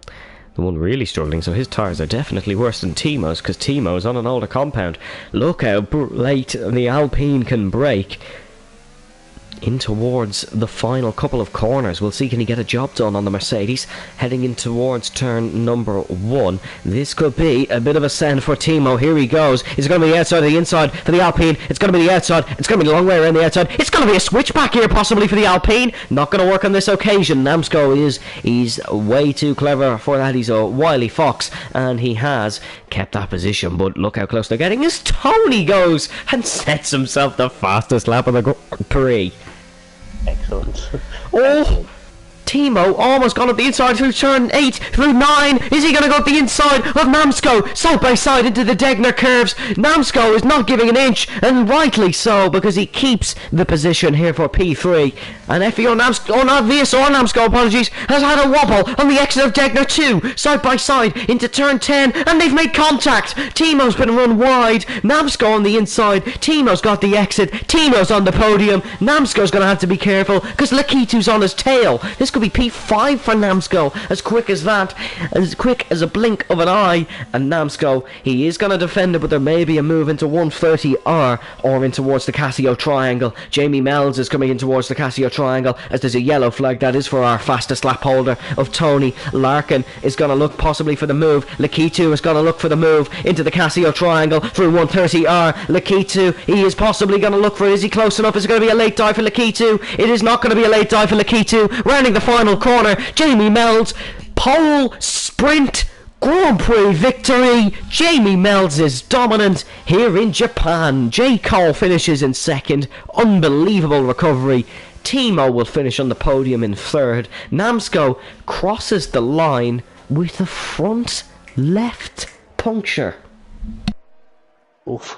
one really struggling, so his tyres are definitely worse than Timo's, because Timo's on an older compound. Look how late the Alpine can brake in towards the final couple of corners. We'll see, can he get a job done on the Mercedes heading in towards turn number 1. This could be a bit of a send for Timo. Here he goes. Is it going to be the outside or the inside for the Alpine? It's going to be the outside. It's going to be the long way around the outside. It's going to be a switchback here possibly for the Alpine. Not going to work on this occasion. Namsco he's way too clever for that. He's a wily fox and he has kept that position, but look how close they're getting as Tony goes and sets himself the fastest lap of the Grand Prix. Excellent. Oh, Timo almost gone up the inside through turn 8, through 9. Is he going to go up the inside of Namsco? Side by side into the Degner curves. Namsco is not giving an inch, and rightly so, because he keeps the position here for P3. And FEO Namsco, oh not VSR Namsco, apologies, has had a wobble on the exit of Degner 2, side by side into turn 10, and they've made contact. Timo's been run wide. Namsco on the inside. Timo's got the exit. Timo's on the podium. Namsco's going to have to be careful, because Lakitu's on his tail. This could be P5 for Namsco, as quick as that, as quick as a blink of an eye. And Namsco, he is going to defend it, but there may be a move into 130R or in towards the Casio triangle. Jamie Mells is coming in towards the Casio triangle, as there's a yellow flag. That is for our fastest lap holder of Tony. Larkin is going to look possibly for the move. Lakitu is going to look for the move into the Casio triangle through 130R. Lakitu, he is possibly going to look for it. Is he close enough? Is it going to be a late dive for Lakitu? It is not going to be a late dive for Lakitu. Rounding the final corner, Jamie Mells, pole sprint Grand Prix victory. Jamie Mells is dominant here in Japan. J. Cole finishes in second. Unbelievable recovery. Timo will finish on the podium in third. Namsco crosses the line with the front left puncture. Oof.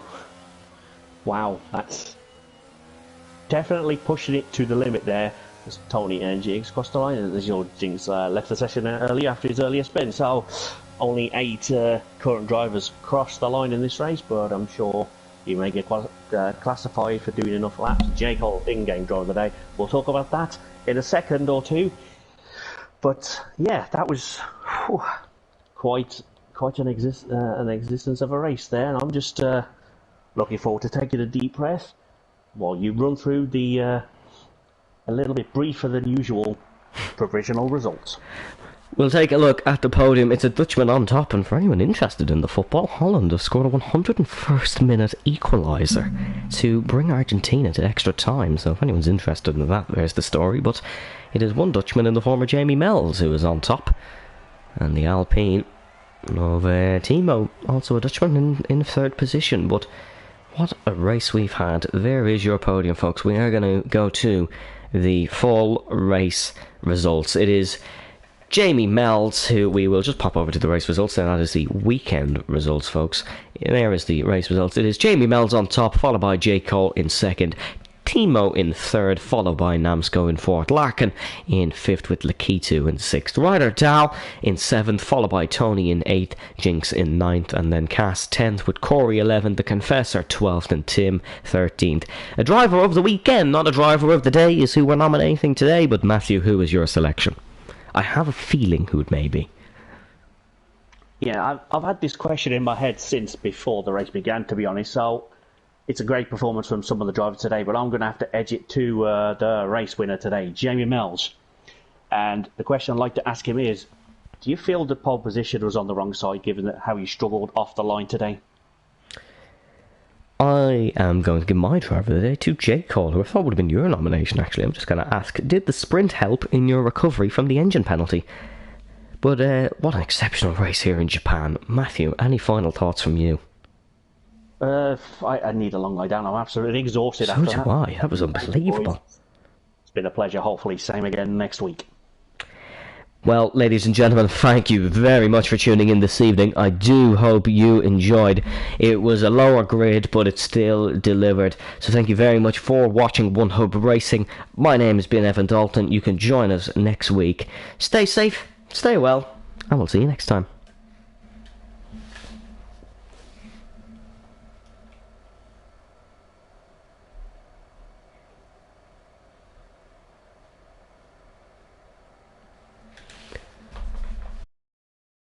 Wow, that's definitely pushing it to the limit there. As Tony and Jigs crossed the line, and as your Jigs left the session early after his earlier spin. So only 8 current drivers crossed the line in this race, but I'm sure you may get classified for doing enough laps. J. Cole, in-game driver of the day. We'll talk about that in a second or two. But yeah, that was quite an existence of a race there, and I'm just looking forward to taking a deep breath while you run through the a little bit briefer than usual provisional results. We'll take a look at the podium. It's a Dutchman on top, and for anyone interested in the football, Holland have scored a 101st minute equaliser to bring Argentina to extra time. So if anyone's interested in that, there's the story. But it is one Dutchman in the former Jamie Mells who is on top, and the Alpine of Timo, also a Dutchman, in third position. But what a race we've had. There is your podium, folks. We are going to go to the full race results. It is Jamie Mells, who we will just pop over to the race results, and that is the weekend results, folks. There is the race results. It is Jamie Mells on top, followed by J. Cole in second, Timo in third, followed by Namsko in fourth, Larkin in fifth with Lakitu in sixth, Ryder Dow in seventh, followed by Tony in eighth, Jinx in ninth, and then Cass 10th with Corey 11th, the Confessor 12th, and Tim 13th. A driver of the weekend, not a driver of the day, is who we're nominating today. But Matthew, who is your selection? I have a feeling who it may be. Yeah, I've had this question in my head since before the race began, to be honest. So it's a great performance from some of the drivers today, but I'm going to have to edge it to the race winner today, Jamie Mells. And the question I'd like to ask him is, do you feel the pole position was on the wrong side, given how he struggled off the line today? I am going to give my driver of the day to J. Cole, who I thought would have been your nomination, actually. I'm just going to ask, did the sprint help in your recovery from the engine penalty? But what an exceptional race here in Japan. Matthew, any final thoughts from you? I need a long lie down. I'm absolutely exhausted after that. So do I. That was unbelievable. It's been a pleasure. Hopefully, same again next week. Well, ladies and gentlemen, thank you very much for tuning in this evening. I do hope you enjoyed. It was a lower grid, but it still delivered. So thank you very much for watching One Hub Racing. My name has been Evan Dalton. You can join us next week. Stay safe, stay well, and we'll see you next time.